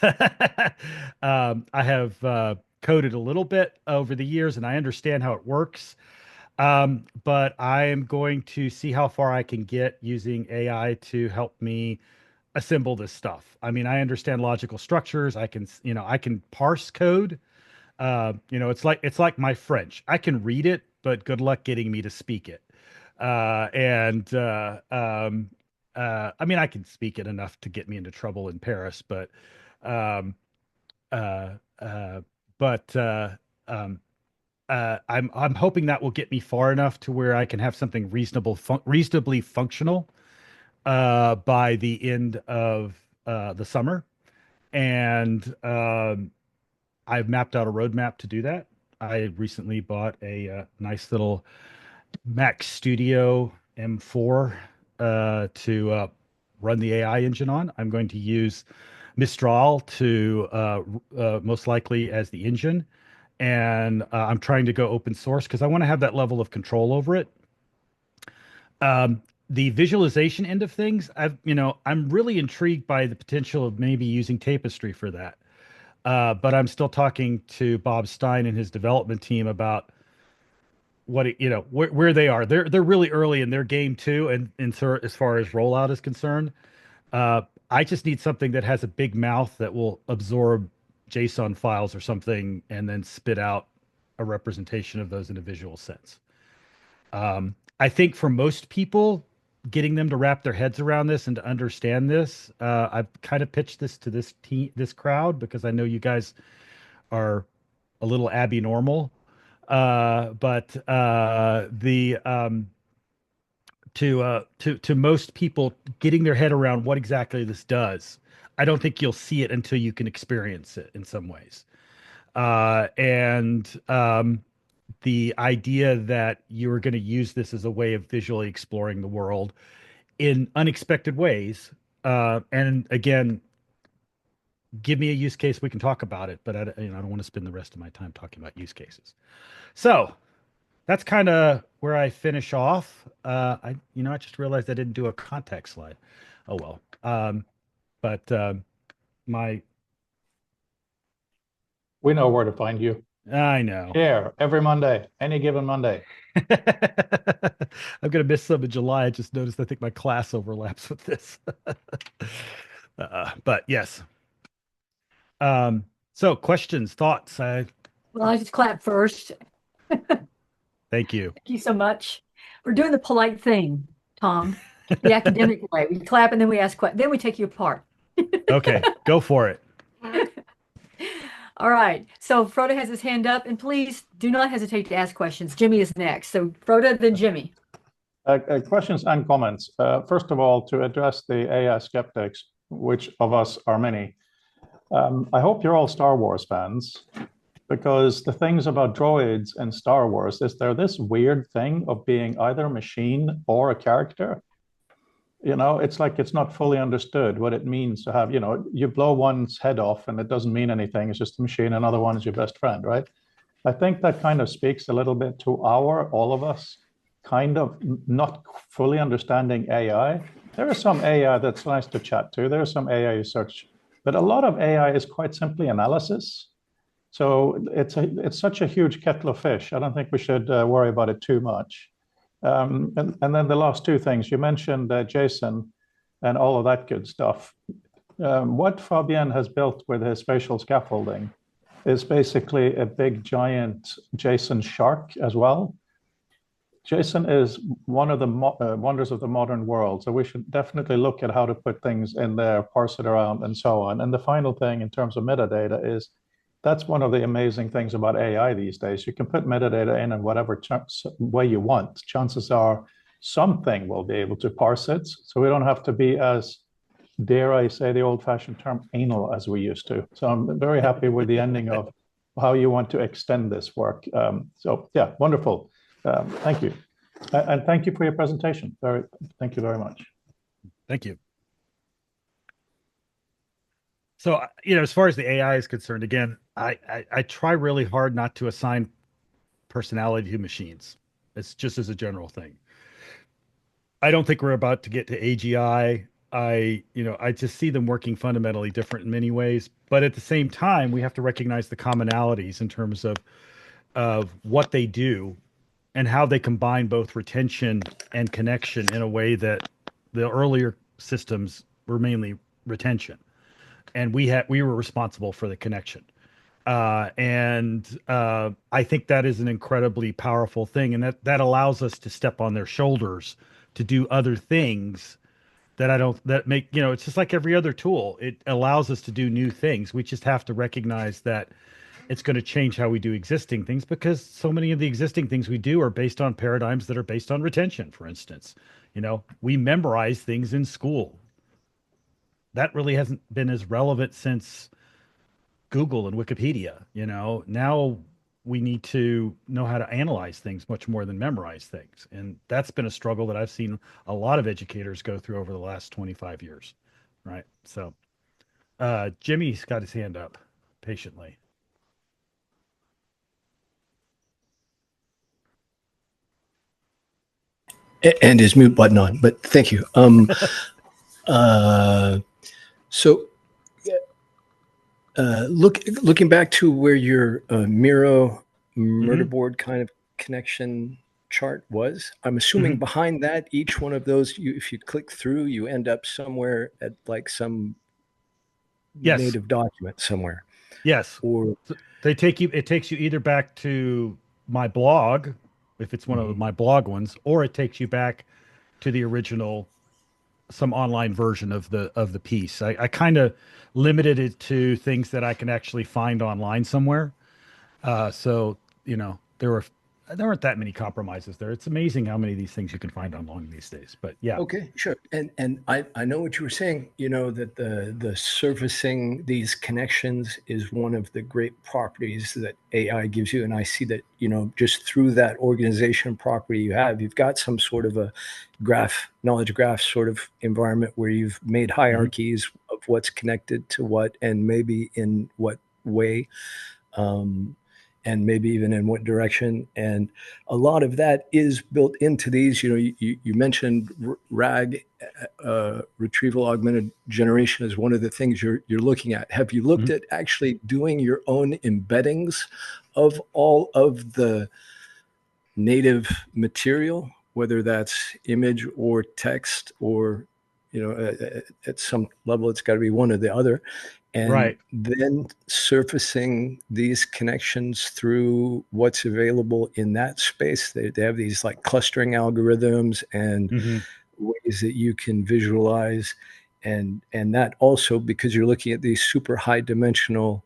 I have coded a little bit over the years, and I understand how it works. But I am going to see how far I can get using AI to help me assemble this stuff. I mean, I understand logical structures. I can parse code. It's like my French. I can read it, but good luck getting me to speak it. And I mean, I can speak it enough to get me into trouble in Paris, but um, uh, uh, but I'm hoping that will get me far enough to where I can have something reasonably functional by the end of the summer. And I've mapped out a roadmap to do that. I recently bought a nice little Mac Studio M4 to run the AI engine on. I'm going to use Mistral to most likely as the engine, and I'm trying to go open source because I want to have that level of control over it. The visualization end of things, I'm really intrigued by the potential of maybe using Tapestry for that. But I'm still talking to Bob Stein and his development team about where they are. They're really early in their game too, and so as far as rollout is concerned, I just need something that has a big mouth that will absorb JSON files or something and then spit out a representation of those in a visual sense. I think for most people, getting them to wrap their heads around this and to understand this, I've kind of pitched this to this crowd because I know you guys are a little abnormal. But the to most people, getting their head around what exactly this does, I don't think you'll see it until you can experience it in some ways. And the idea that you are going to use this as a way of visually exploring the world in unexpected ways. And again, give me a use case, we can talk about it, but I don't want to spend the rest of my time talking about use cases. So that's kind of where I finish off. I just realized I didn't do a context slide. Oh well. But my We know where to find you. I know. Here, every Monday, any given Monday. I'm gonna miss some in July. I just noticed I think my class overlaps with this. But yes. So questions, thoughts. Well, I just clap first. Thank you. Thank you so much. We're doing the polite thing, Tom, the academic way. We clap and then we ask questions. Then we take you apart. Okay, go for it. All right. So Frodo has his hand up, and please do not hesitate to ask questions. Jimmy is next. So Frodo, then Jimmy. Questions and comments. First of all, to address the AI skeptics, which of us are many, I hope you're all Star Wars fans, because the things about droids in Star Wars is they're this weird thing of being either a machine or a character. It's like it's not fully understood what it means to have, you blow one's head off and it doesn't mean anything. It's just a machine. Another one is your best friend, right? I think that kind of speaks a little bit to all of us, kind of not fully understanding AI. There is some AI that's nice to chat to. There is some AI you search, but a lot of AI is quite simply analysis. So it's such a huge kettle of fish. I don't think we should worry about it too much. And then the last two things you mentioned, Jason, and all of that good stuff. What Fabian has built with his spatial scaffolding is basically a big giant Jason shark as well. Jason is one of the wonders of the modern world. So we should definitely look at how to put things in there, parse it around, and so on. And the final thing in terms of metadata is that's one of the amazing things about AI these days. You can put metadata in whatever way you want. Chances are something will be able to parse it. So we don't have to be as, dare I say, the old-fashioned term anal as we used to. So I'm very happy with the ending of how you want to extend this work. So yeah, wonderful. Thank you. And thank you for your presentation. Thank you very much. Thank you. So, as far as the AI is concerned, again, I try really hard not to assign personality to machines. It's just as a general thing. I don't think we're about to get to AGI. I just see them working fundamentally different in many ways. But at the same time, we have to recognize the commonalities in terms of what they do and how they combine both retention and connection in a way that the earlier systems were mainly retention. And we were responsible for the connection. And I think that is an incredibly powerful thing. And that allows us to step on their shoulders to do other things that make, it's just like every other tool. It allows us to do new things. We just have to recognize that it's going to change how we do existing things, because so many of the existing things we do are based on paradigms that are based on retention. For instance, we memorize things in school. That really hasn't been as relevant since Google and Wikipedia. Now we need to know how to analyze things much more than memorize things. And that's been a struggle that I've seen a lot of educators go through over the last 25 years. Right. So Jimmy's got his hand up patiently. And his mute button on, but thank you. So looking back to where your Miro murder board kind of connection chart was, I'm assuming behind that, each one of those, if you click through, you end up somewhere at like some native document somewhere. Yes. Or it takes you either back to my blog, if it's one of my blog ones, or it takes you back to the original, some online version of the piece. I kind of limited it to things that I can actually find online somewhere. So, you know, there weren't that many compromises there. It's amazing how many of these things you can find online these days. But yeah. Okay, sure. And I know what you were saying, you know, that the surfacing these connections is one of the great properties that AI gives you. And I see that, you know, just through that organization property you've got some sort of a knowledge graph sort of environment where you've made hierarchies of what's connected to what, and maybe in what way. And maybe even in what direction. And a lot of that is built into these. You know, you mentioned RAG, retrieval augmented generation, is one of the things you're looking at. Have you looked at actually doing your own embeddings of all of the native material, whether that's image or text, or, you know, at some level, it's got to be one or the other. And then surfacing these connections through what's available in that space. They have these like clustering algorithms and ways that you can visualize. And that also, because you're looking at these super high dimensional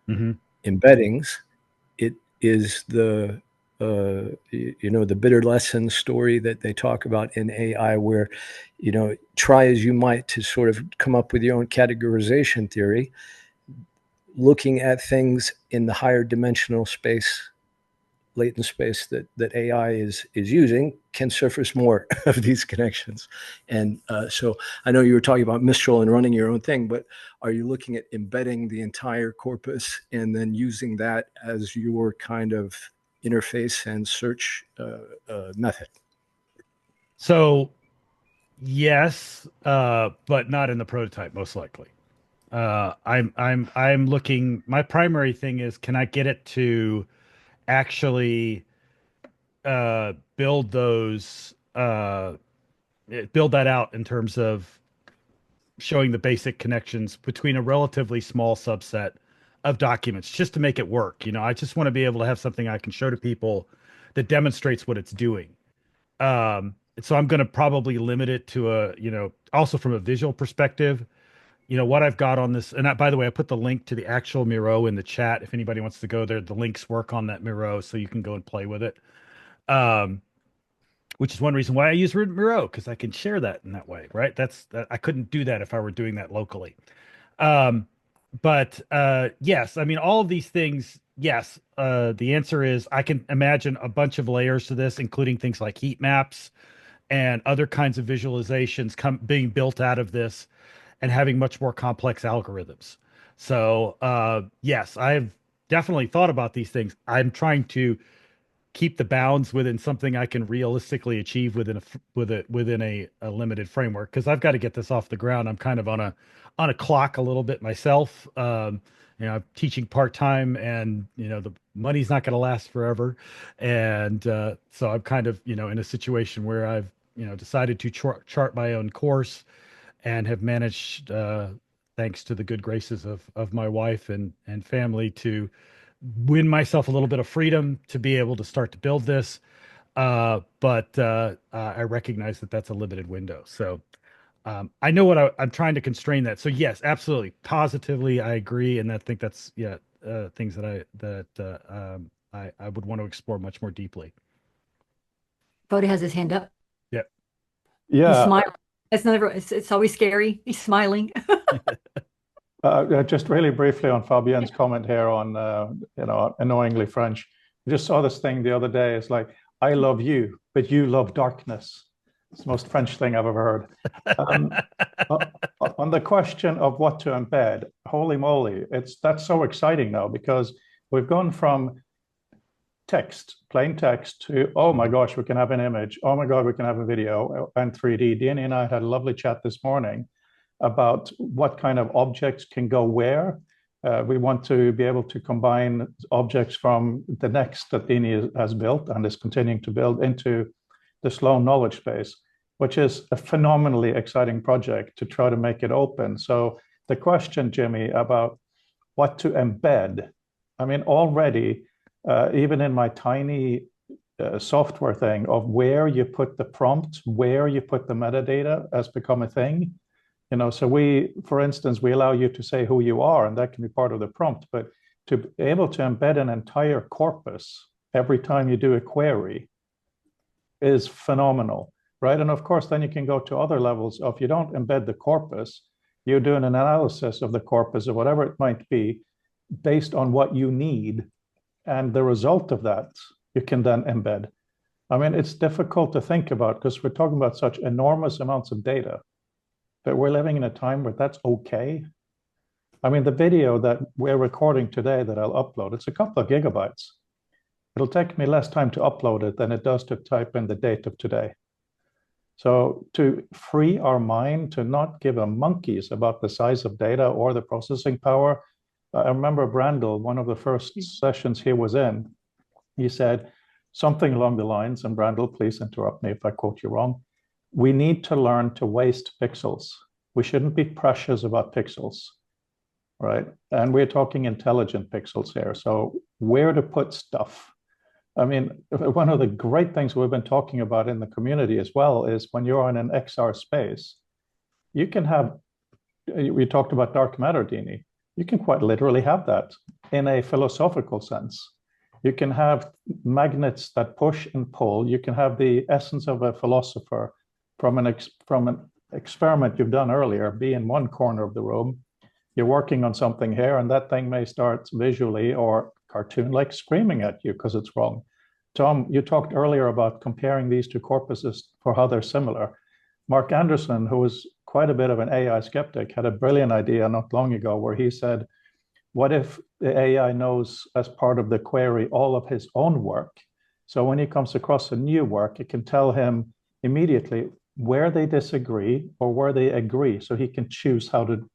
embeddings, it is the you know, the bitter lesson story that they talk about in AI, where, you know, try as you might to sort of come up with your own categorization theory, looking at things in the higher dimensional space, latent space that AI is using, can surface more of these connections. And so I know you were talking about Mistral and running your own thing, but are you looking at embedding the entire corpus and then using that as your kind of interface and search method? So yes, but not in the prototype, most likely. I'm looking, my primary thing is, can I get it to actually build that out in terms of showing the basic connections between a relatively small subset of documents, just to make it work. You know, I just want to be able to have something I can show to people that demonstrates what it's doing. So I'm going to probably limit it to you know, also from a visual perspective, you know, what I've got on this. And by the way, I put the link to the actual Miro in the chat. If anybody wants to go there, the links work on that Miro, so you can go and play with it. Which is one reason why I use Miro, because I can share that in that way, right? I couldn't do that if I were doing that locally. But yes, I mean, all of these things, yes. The answer is, I can imagine a bunch of layers to this, including things like heat maps and other kinds of visualizations being built out of this, and having much more complex algorithms. So yes, I've definitely thought about these things. I'm trying to keep the bounds within something I can realistically achieve within a limited framework, because I've got to get this off the ground. I'm kind of on a clock a little bit myself. You know, I'm teaching part-time, and, you know, the money's not going to last forever. And so I'm kind of, you know, in a situation where I've, you know, decided to chart my own course, and have managed, thanks to the good graces of my wife and family, to win myself a little bit of freedom to be able to start to build this. But I recognize that that's a limited window. So I know what I'm trying to constrain that. So yes, absolutely, positively, I agree, and I think that's things that I would want to explore much more deeply. Bodhi has his hand up. Yeah. He's smiling. It's always scary. He's smiling. Just really briefly on Fabienne's comment here on, you know, annoyingly French. I just saw this thing the other day. It's like, I love you, but you love darkness. It's the most French thing I've ever heard. On the question of what to embed, holy moly, that's so exciting now, because we've gone from text, plain text, to, oh my gosh, we can have an image. Oh my God, we can have a video and 3D. Danny and I had a lovely chat this morning about what kind of objects can go where. We want to be able to combine objects from the next that Dini has built and is continuing to build into the Sloan knowledge space, which is a phenomenally exciting project to try to make it open. So the question, Jimmy, about what to embed, I mean, already, even in my tiny software thing of where you put the prompt, where you put the metadata has become a thing. So for instance, we allow you to say who you are, and that can be part of the prompt, but to be able to embed an entire corpus every time you do a query is phenomenal, right? And of course, then you can go to other levels of you don't embed the corpus, you're doing an analysis of the corpus or whatever it might be based on what you need. And the result of that, you can then embed. I mean, it's difficult to think about because we're talking about such enormous amounts of data that we're living in a time where that's okay. I mean, the video that we're recording today that I'll upload, it's a couple of gigabytes. It'll take me less time to upload it than it does to type in the date of today. So to free our mind to not give a monkeys about the size of data or the processing power. I remember Brandel, one of the first sessions he was in, he said something along the lines, and Brandel, please interrupt me if I quote you wrong, we need to learn to waste pixels. We shouldn't be precious about pixels, right? And we're talking intelligent pixels here. So where to put stuff. I mean, one of the great things we've been talking about in the community as well is when you're in an XR space, you can have, we talked about dark matter, Dini. You can quite literally have that in a philosophical sense. You can have magnets that push and pull. You can have the essence of a philosopher from an experiment you've done earlier, be in one corner of the room. You're working on something here, and that thing may start visually or cartoon-like screaming at you because it's wrong. Tom, you talked earlier about comparing these two corpuses for how they're similar. Mark Anderson, who was quite a bit of an AI skeptic, had a brilliant idea not long ago where he said, what if the AI knows as part of the query all of his own work? So when he comes across a new work, it can tell him immediately where they disagree or where they agree, so he can choose how to,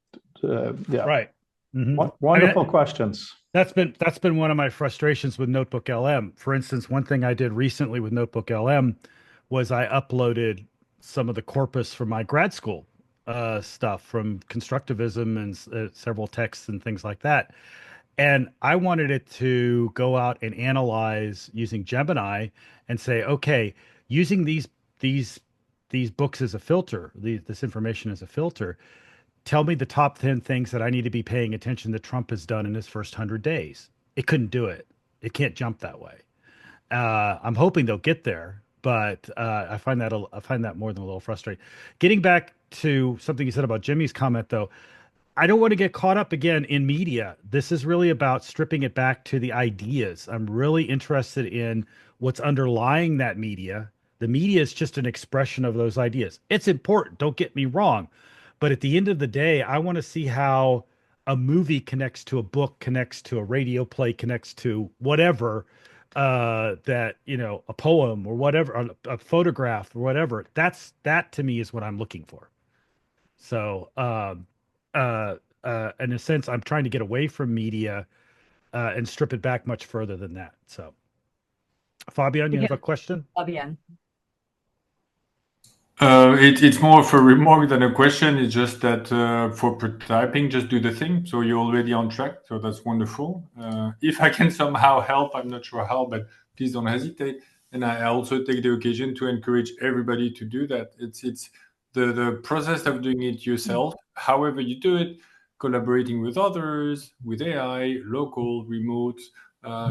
yeah. Right. Mm-hmm. Wonderful questions. That's been one of my frustrations with Notebook LM. For instance, one thing I did recently with Notebook LM was I uploaded some of the corpus from my grad school stuff from constructivism and several texts and things like that. And I wanted it to go out and analyze using Gemini and say, okay, using these books as a filter, this information as a filter, tell me the top 10 things that I need to be paying attention that Trump has done in his first 100 days. It couldn't do it. It can't jump that way. I'm hoping they'll get there, but I find that more than a little frustrating. Getting back to something you said about Jimmy's comment, though, I don't want to get caught up again in media. This is really about stripping it back to the ideas. I'm really interested in what's underlying that media. The media is just an expression of those ideas. It's important, don't get me wrong. But at the end of the day, I want to see how a movie connects to a book, connects to a radio play, connects to whatever, that, a poem or whatever, a photograph or whatever. That to me is what I'm looking for. So, in a sense, I'm trying to get away from media and strip it back much further than that. So, Fabian, you have a question? Fabian. It's more of a remark than a question. It's just that for prototyping, just do the thing. So you're already on track. So that's wonderful. If I can somehow help, I'm not sure how, but please don't hesitate. And I also take the occasion to encourage everybody to do that. It's the process of doing it yourself, however you do it, collaborating with others, with AI, local, remote,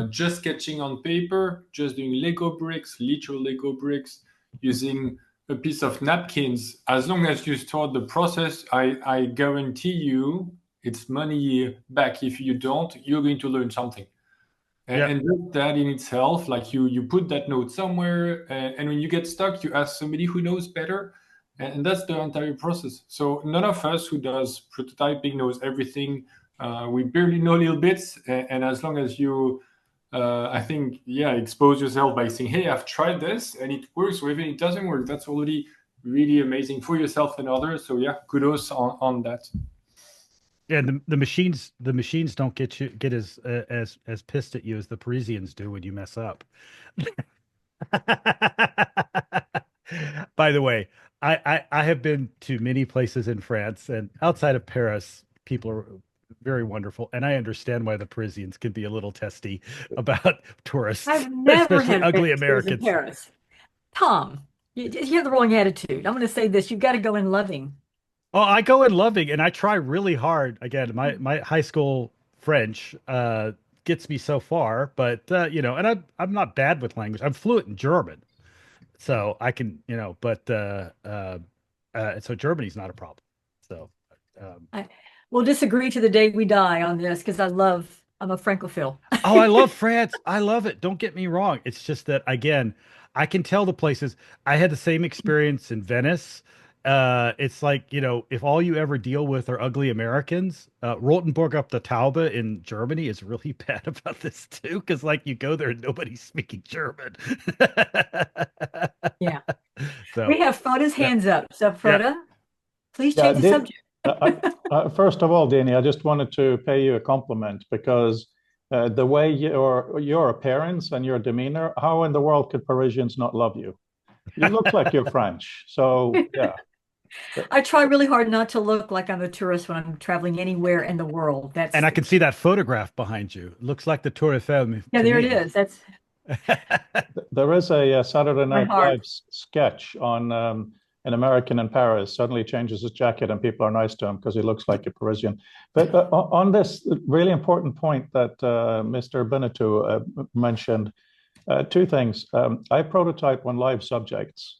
just sketching on paper, just doing Lego bricks, literal Lego bricks, using a piece of napkins. As long as you start the process, I guarantee you it's money back. If you don't, you're going to learn something. And that in itself, like you put that note somewhere, and when you get stuck, you ask somebody who knows better, and that's the entire process. So none of us who does prototyping knows everything. We barely know little bits, and as long as you I think, expose yourself by saying, hey, I've tried this and it works, or even it doesn't work. That's already really amazing for yourself and others. So kudos on that. Yeah, the machines don't get as pissed at you as the Parisians do when you mess up. By the way, I have been to many places in France, and outside of Paris, people are very wonderful. And I understand why the Parisians can be a little testy about tourists, I've never especially had a bad ugly experience in Americans. Paris. Tom, you have the wrong attitude. I'm going to say this. You've got to go in loving. Oh, I go in loving and I try really hard. Again, my high school French gets me so far, but and I'm not bad with language. I'm fluent in German. So I can, but so Germany's not a problem. So I will disagree to the day we die on this because I'm a Francophile. oh, I love France. I love it. Don't get me wrong. It's just that again, I can tell the places. I had the same experience in Venice. It's like, if all you ever deal with are ugly Americans, Rotenburg up the Taube in Germany is really bad about this too, because like you go there and nobody's speaking German. Yeah. So We have Froda's yeah, hands up. So, yeah. Froda, please Yeah, change the subject. first of all, Danny, I just wanted to pay you a compliment because the way your appearance and your demeanor, how in the world could Parisians not love you? You look like you're French. So yeah. I try really hard not to look like I'm a tourist when I'm traveling anywhere in the world. And That's I can see that photograph behind you. Looks like the Tour Eiffel Yeah, to there it me. is. That's There is a Saturday my Night heart. Live sketch on an American in Paris suddenly changes his jacket and people are nice to him because he looks like a Parisian. But on this really important point that Mr. Benetou mentioned, two things. I prototype on live subjects.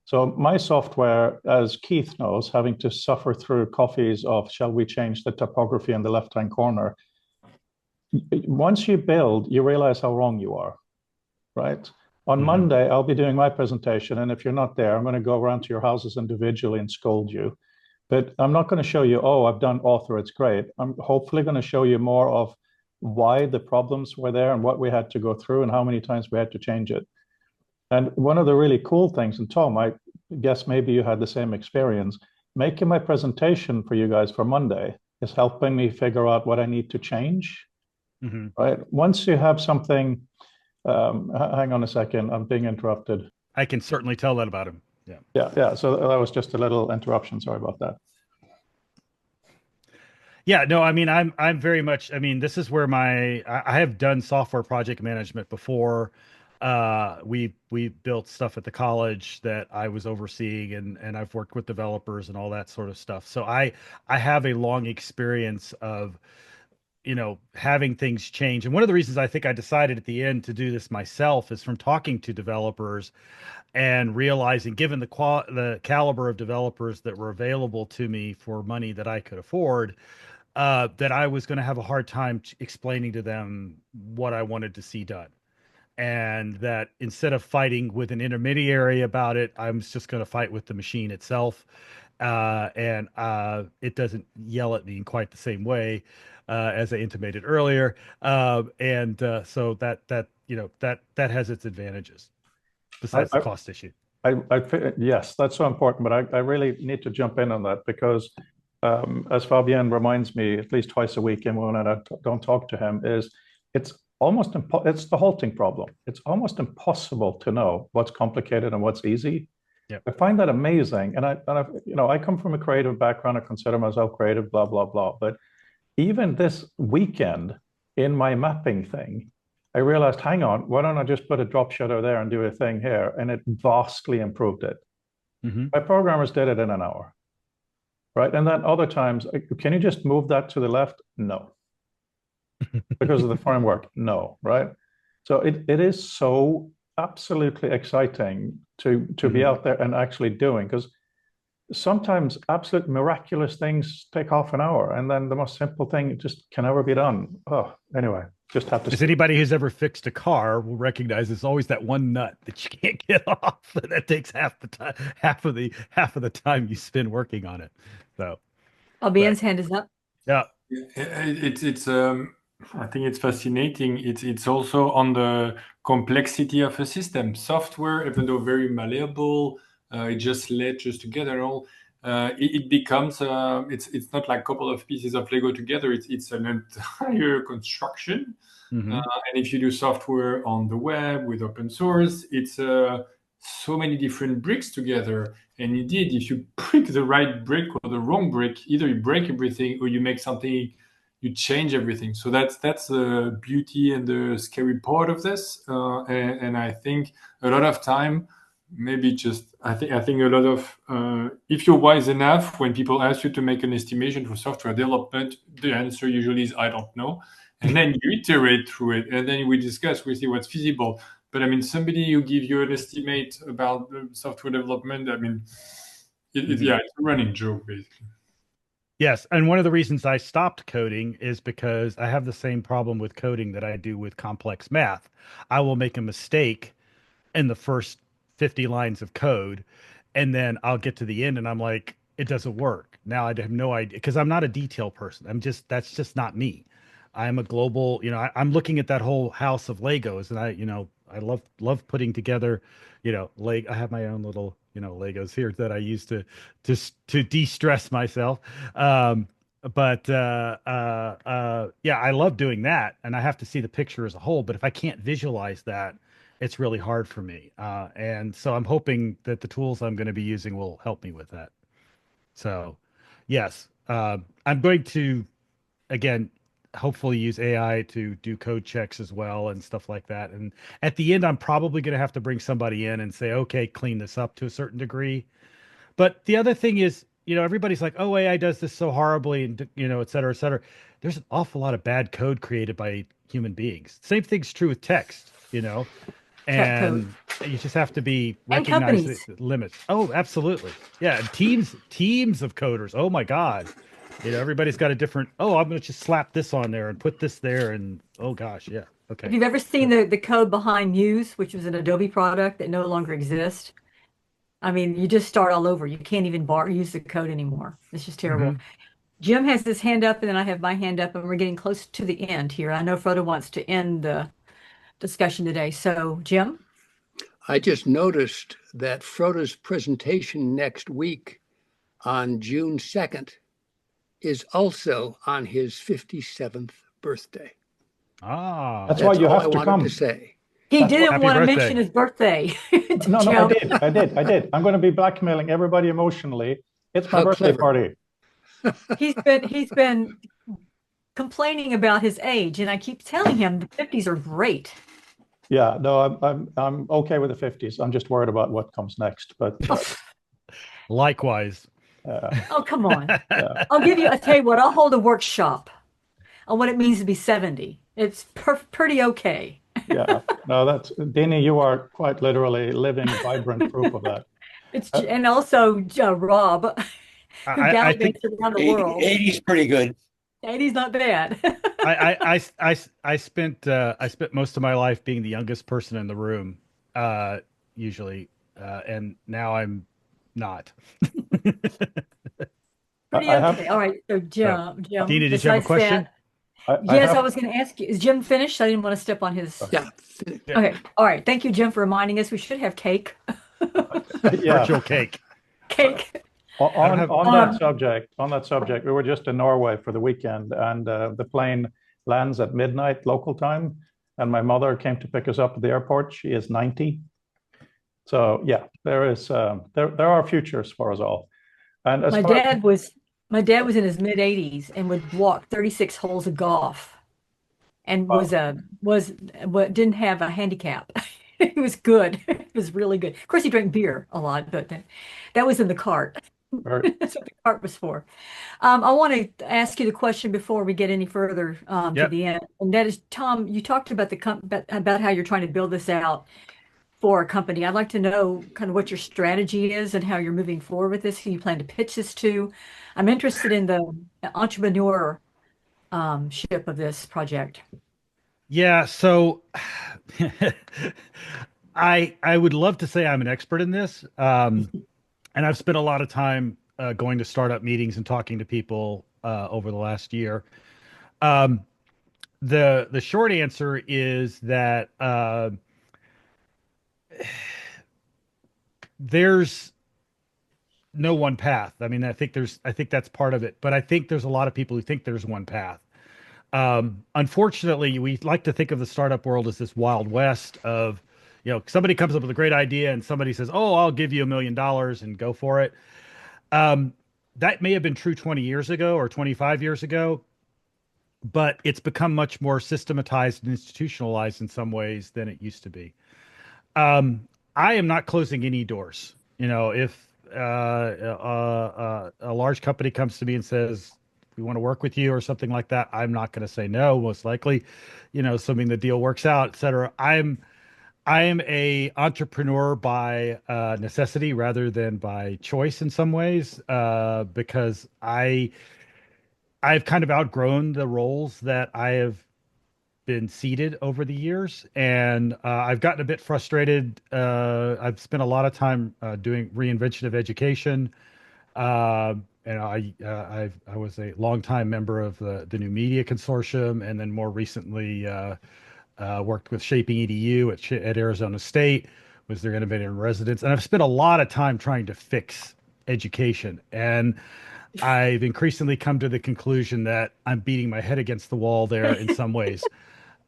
So my software, as Keith knows, having to suffer through coffees of shall we change the topography in the left-hand corner, once you build, you realize how wrong you are, right? On Monday, I'll be doing my presentation, and if you're not there, I'm going to go around to your houses individually and scold you. But I'm not going to show you, oh, I've done author, it's great. I'm hopefully going to show you more of why the problems were there and what we had to go through and how many times we had to change it. And one of the really cool things, and Tom, I guess maybe you had the same experience, making my presentation for you guys for Monday is helping me figure out what I need to change, right? Once you have something, hang on a second, I'm being interrupted. I can certainly tell that about him. Yeah. Yeah. So that was just a little interruption. Sorry about that. Yeah, no, I mean, I'm very much, I mean, this is where I have done software project management before. We built stuff at the college that I was overseeing and I've worked with developers and all that sort of stuff. So I have a long experience of, having things change. And one of the reasons I think I decided at the end to do this myself is from talking to developers and realizing, given the caliber of developers that were available to me for money that I could afford, that I was going to have a hard time explaining to them what I wanted to see done. And that instead of fighting with an intermediary about it, I'm just going to fight with the machine itself. And it doesn't yell at me in quite the same way as I intimated earlier. So that has its advantages besides the cost issue. Yes, that's so important, but I really need to jump in on that because as Fabienne reminds me at least twice a week, and when I don't talk to him, it's it's the halting problem. It's almost impossible to know what's complicated and what's easy. Yep. I find that amazing, and I come from a creative background. I consider myself creative, blah blah blah. But even this weekend in my mapping thing, I realized, hang on, why don't I just put a drop shadow there and do a thing here, and it vastly improved it. My programmers did it in an hour. Right. And then other times, can you just move that to the left? No. Because of the framework? No. Right. So it is so absolutely exciting to be out there and actually doing, because sometimes absolute miraculous things take half an hour and then the most simple thing just can never be done. Oh, anyway, just have to. As anybody who's ever fixed a car will recognize, there's always that one nut that you can't get off, and that takes half the time, half of the time you spend working on it. So, Fabienne's hand is up. yeah, it's I think it's fascinating. It's also on the complexity of a system. Software, even though very malleable, it just ledgers together all. It becomes it's not like a couple of pieces of Lego together. It's an entire construction. And if you do software on the web with open source, it's so many different bricks together. And indeed, if you pick the right brick or the wrong brick, either you break everything or you make something you change everything. So that's the beauty and the scary part of this. And I think a lot of time, maybe just I think a lot of if you're wise enough, when people ask you to make an estimation for software development, the answer usually is I don't know, and then you iterate through it, and then we discuss, we see what's feasible. But I mean, somebody who give you an estimate about software development, I mean, it's a running joke basically. Yes, and one of the reasons I stopped coding is because I have the same problem with coding that I do with complex math. I will make a mistake in the first 50 lines of code, and then I'll get to the end and I'm like, it doesn't work. Now I have no idea because I'm not a detail person. That's just not me. I'm a global, I'm looking at that whole house of Legos, and I love putting together, I have my own little, Legos here that I use to de-stress myself. But yeah, I love doing that, and I have to see the picture as a whole. But if I can't visualize that, it's really hard for me. And so I'm hoping that the tools I'm going to be using will help me with that. So, yes, I'm going to, again, hopefully use AI to do code checks as well and stuff like that. And at the end, I'm probably going to have to bring somebody in and say, okay, clean this up to a certain degree. But the other thing is, everybody's like, oh, AI does this so horribly, and, et cetera, et cetera. There's an awful lot of bad code created by human beings. Same thing's true with text, and you just have to be recognize the limits. Oh, absolutely. Yeah. Teams of coders. Oh my God. Everybody's got a different, I'm going to just slap this on there and put this there. And oh gosh. Yeah. Okay. Have you ever seen the code behind Muse, which was an Adobe product that no longer exists? I mean, you just start all over. You can't even use the code anymore. It's just terrible. Jim has his hand up, and then I have my hand up, and we're getting close to the end here. I know Frodo wants to end the discussion today. So, Jim? I just noticed that Frodo's presentation next week on June 2nd is also on his 57th birthday. That's why you have to come. To say. He didn't want to mention his birthday. No, I did. I'm going to be blackmailing everybody emotionally. It's my birthday party. He's been complaining about his age, and I keep telling him the 50s are great. Yeah, no, I'm okay with the 50s. I'm just worried about what comes next. But likewise. Oh, come on. Yeah. I'll tell you what, I'll hold a workshop on what it means to be 70. It's pretty okay. Yeah, no, that's Dini, you are quite literally living vibrant proof of that. And also Rob, who gallivants around the world. 80's pretty good. 80's not bad. I spent most of my life being the youngest person in the room, usually, and now I'm not. Pretty okay. All right. So Jim, Dina, did you have a question? Yes, I was going to ask you. Is Jim finished? I didn't want to step on his. Yeah. Okay. All right. Thank you, Jim, for reminding us. We should have cake. Virtual cake. Cake. On that subject, we were just in Norway for the weekend, and the plane lands at midnight local time, and my mother came to pick us up at the airport. She is 90. So yeah, there are futures for us all. And my dad was in his mid 80s and would walk 36 holes of golf, and didn't have a handicap. It was good. It was really good. Of course, he drank beer a lot, but that was in the cart. Right. That's what the cart was for. I want to ask you the question before we get any further to the end, and that is, Tom, you talked about about how you're trying to build this out for a company. I'd like to know kind of what your strategy is and how you're moving forward with this, who you plan to pitch this to. I'm interested in the entrepreneur ship of this project. Yeah, so I would love to say I'm an expert in this, and I've spent a lot of time going to startup meetings and talking to people over the last year. The short answer is that there's no one path. I mean, I think that's part of it, but I think there's a lot of people who think there's one path. Unfortunately, we like to think of the startup world as this wild west of, somebody comes up with a great idea and somebody says, "Oh, I'll give you $1 million and go for it." That may have been true 20 years ago or 25 years ago. but it's become much more systematized and institutionalized in some ways than it used to be. I am not closing any doors. If a large company comes to me and says, we want to work with you or something like that, I'm not going to say no, most likely, assuming the deal works out, et cetera. I am a entrepreneur by necessity rather than by choice in some ways, because I've kind of outgrown the roles that I have been seated over the years, and I've gotten a bit frustrated. I've spent a lot of time doing reinvention of education. And I was a longtime member of the New Media Consortium, and then more recently worked with Shaping EDU at Arizona State, was their innovator in residence, and I've spent a lot of time trying to fix education. And I've increasingly come to the conclusion that I'm beating my head against the wall there in some ways,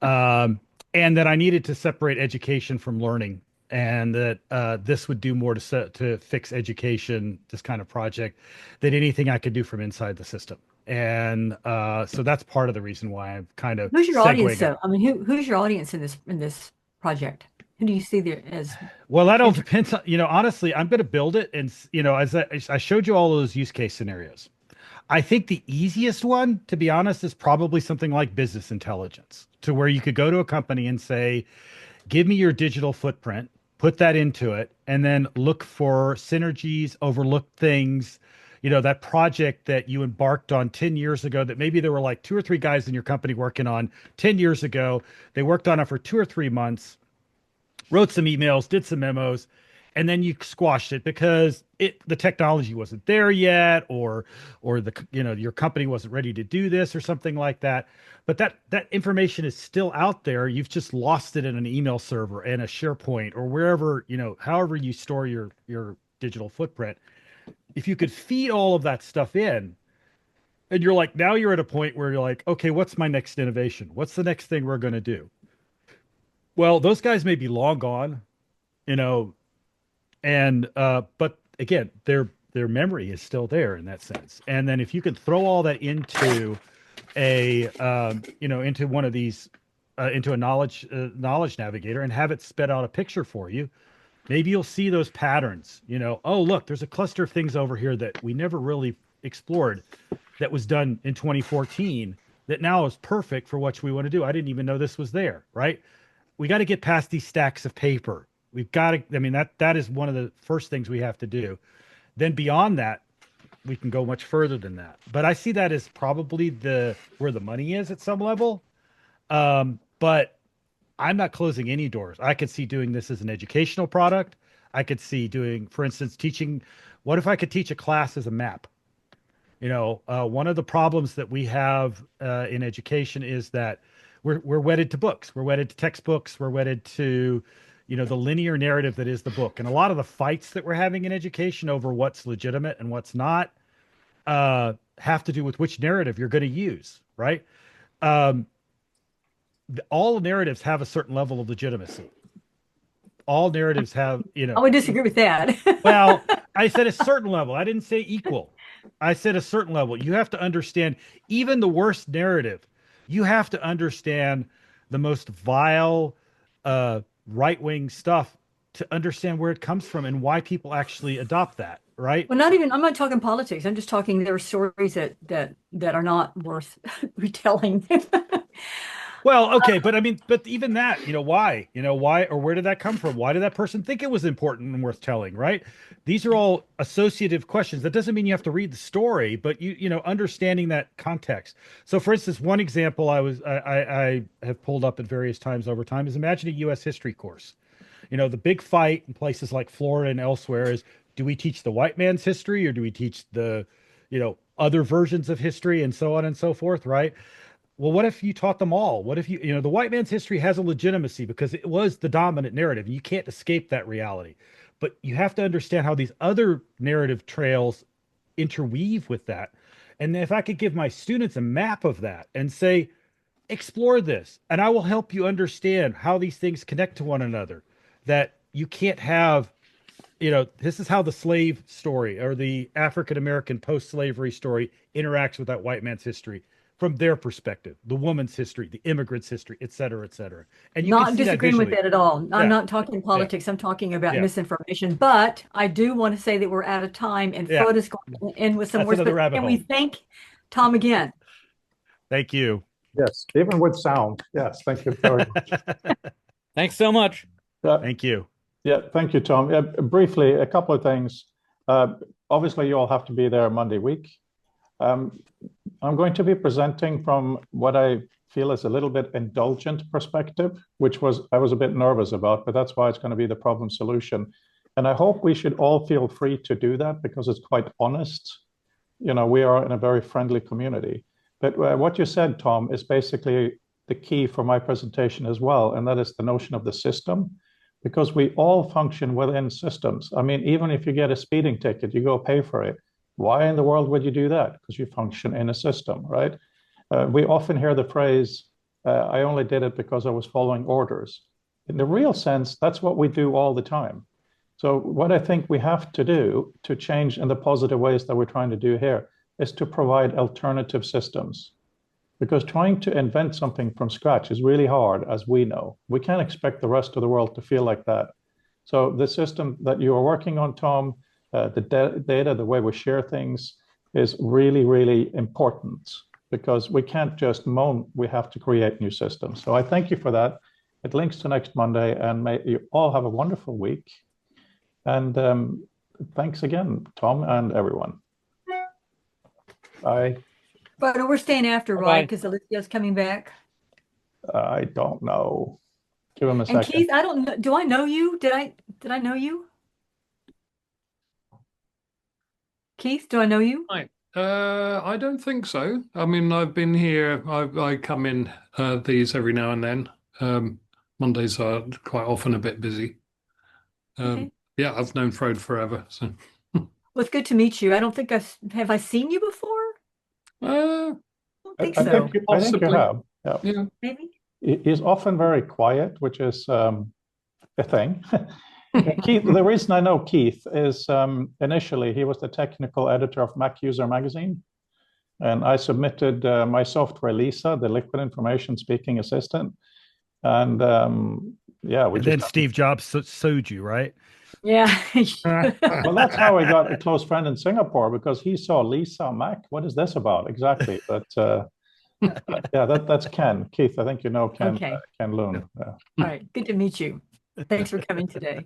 and that I needed to separate education from learning, and that this would do more to fix education, this kind of project, than anything I could do from inside the system. And so that's part of the reason why I'm kind of Who's your audience, segueing though? I mean, who's your audience in this project? Who do you see there as? Well, that all depends on, honestly, I'm going to build it. And, as I showed you all those use case scenarios, I think the easiest one, to be honest, is probably something like business intelligence, to where you could go to a company and say, give me your digital footprint, put that into it, and then look for synergies, overlooked things, that project that you embarked on 10 years ago that maybe there were like 2 or 3 guys in your company working on 10 years ago. They worked on it for 2 or 3 months, wrote some emails, did some memos, and then you squashed it because the technology wasn't there yet, or your company wasn't ready to do this or something like that. But that information is still out there. You've just lost it in an email server and a SharePoint or wherever, however you store your digital footprint. If you could feed all of that stuff in, and now you're at a point where you're like, okay, what's my next innovation? What's the next thing we're going to do? Well, those guys may be long gone, and but again, their memory is still there in that sense. And then if you can throw all that into into one of these into a knowledge navigator and have it spit out a picture for you, maybe you'll see those patterns. Oh, look, there's a cluster of things over here that we never really explored that was done in 2014 that now is perfect for what we want to do. I didn't even know this was there, right? We got to get past these stacks of paper. We've got to, I mean, that is one of the first things we have to do. Then beyond that, we can go much further than that. But I see that as probably where the money is at some level. But I'm not closing any doors. I could see doing this as an educational product. I could see doing, for instance, teaching. What if I could teach a class as a map? One of the problems that we have in education is that we're wedded to books. We're wedded to textbooks. We're wedded to, the linear narrative that is the book. And a lot of the fights that we're having in education over what's legitimate and what's not have to do with which narrative you're going to use, right? All narratives have a certain level of legitimacy. All narratives have, I would disagree with that. Well, I said a certain level. I didn't say equal. I said a certain level. You have to understand even the worst narrative. You have to understand the most vile, right-wing stuff to understand where it comes from and why people actually adopt that, right? Well, I'm not talking politics. I'm just talking there are stories that are not worth retelling. Well, okay, but I mean, but even that, why, or where did that come from? Why did that person think it was important and worth telling, right? These are all associative questions. That doesn't mean you have to read the story, but understanding that context. So, for instance, one example I have pulled up at various times over time is imagine a U.S. history course. The big fight in places like Florida and elsewhere is, do we teach the white man's history or do we teach the, other versions of history and so on and so forth, right? Well, what if you taught them all? What if the white man's history has a legitimacy because it was the dominant narrative and you can't escape that reality. But you have to understand how these other narrative trails interweave with that. And if I could give my students a map of that and say, explore this, and I will help you understand how these things connect to one another, that you can't have, this is how the slave story or the African-American post-slavery story interacts with that white man's history. from their perspective, the woman's history, the immigrant's history, et cetera, et cetera. And you Not can see that disagreeing with visually. that at all. Yeah. I'm not talking politics. I'm talking about Yeah. misinformation. But I do want to say that we're out of time, and Yeah. Frode is going to end with some That's words. another But rabbit can we hole. thank Tom again? Thank you. Yes, even with sound. Yes, thank you very much. Thanks so much. Thank you. Yeah, thank you, Tom. Yeah, briefly, a couple of things. Obviously, you all have to be there Monday week. I'm going to be presenting from what I feel is a little bit indulgent perspective, which I was a bit nervous about, but that's why it's going to be the problem solution. And I hope we should all feel free to do that because it's quite honest. You know, we are in a very friendly community. But what you said, Tom, is basically the key for my presentation as well, and that is the notion of the system, because we all function within systems. I mean, even if you get a speeding ticket, you go pay for it. Why in the world would you do that? Because you function in a system, right? We often hear the phrase, I only did it because I was following orders. In the real sense, that's what we do all the time. So what I think we have to do to change in the positive ways that we're trying to do here is to provide alternative systems. Because trying to invent something from scratch is really hard, as we know. We can't expect the rest of the world to feel like that. So the system that you are working on, Tom, the data, the way we share things is really, really important because we can't just moan, we have to create new systems. So I thank you for that. It links to next Monday, and may you all have a wonderful week. And thanks again, Tom and everyone. Bye. But we're staying after, Bye-bye. right? Because Alicia's coming back. I don't know. Give him a And second. Keith, I don't know. Do I know you? Did I know you? Keith, do I know you? Hi. I don't think so. I mean, I've been here. I come in these every now and then. Mondays are quite often a bit busy. Okay. Yeah, I've known Frode forever. So, Well, it's good to meet you. I don't think have I seen you before? I don't think I so. think you Possibly. have. Yeah. yeah. Maybe. He's often very quiet, which is a thing. Keith, the reason I know Keith is initially he was the technical editor of Mac User Magazine. And I submitted my software, Lisa, the liquid information speaking assistant. And yeah, we And just then Steve Jobs sued you, right? Yeah. well, that's how I got a close friend in Singapore because he saw Lisa Mac. What is this about exactly? But yeah, that's Ken. Keith, I think you know Ken. Okay. Ken Loon. Yeah. All right. Good to meet you. Thanks for coming today.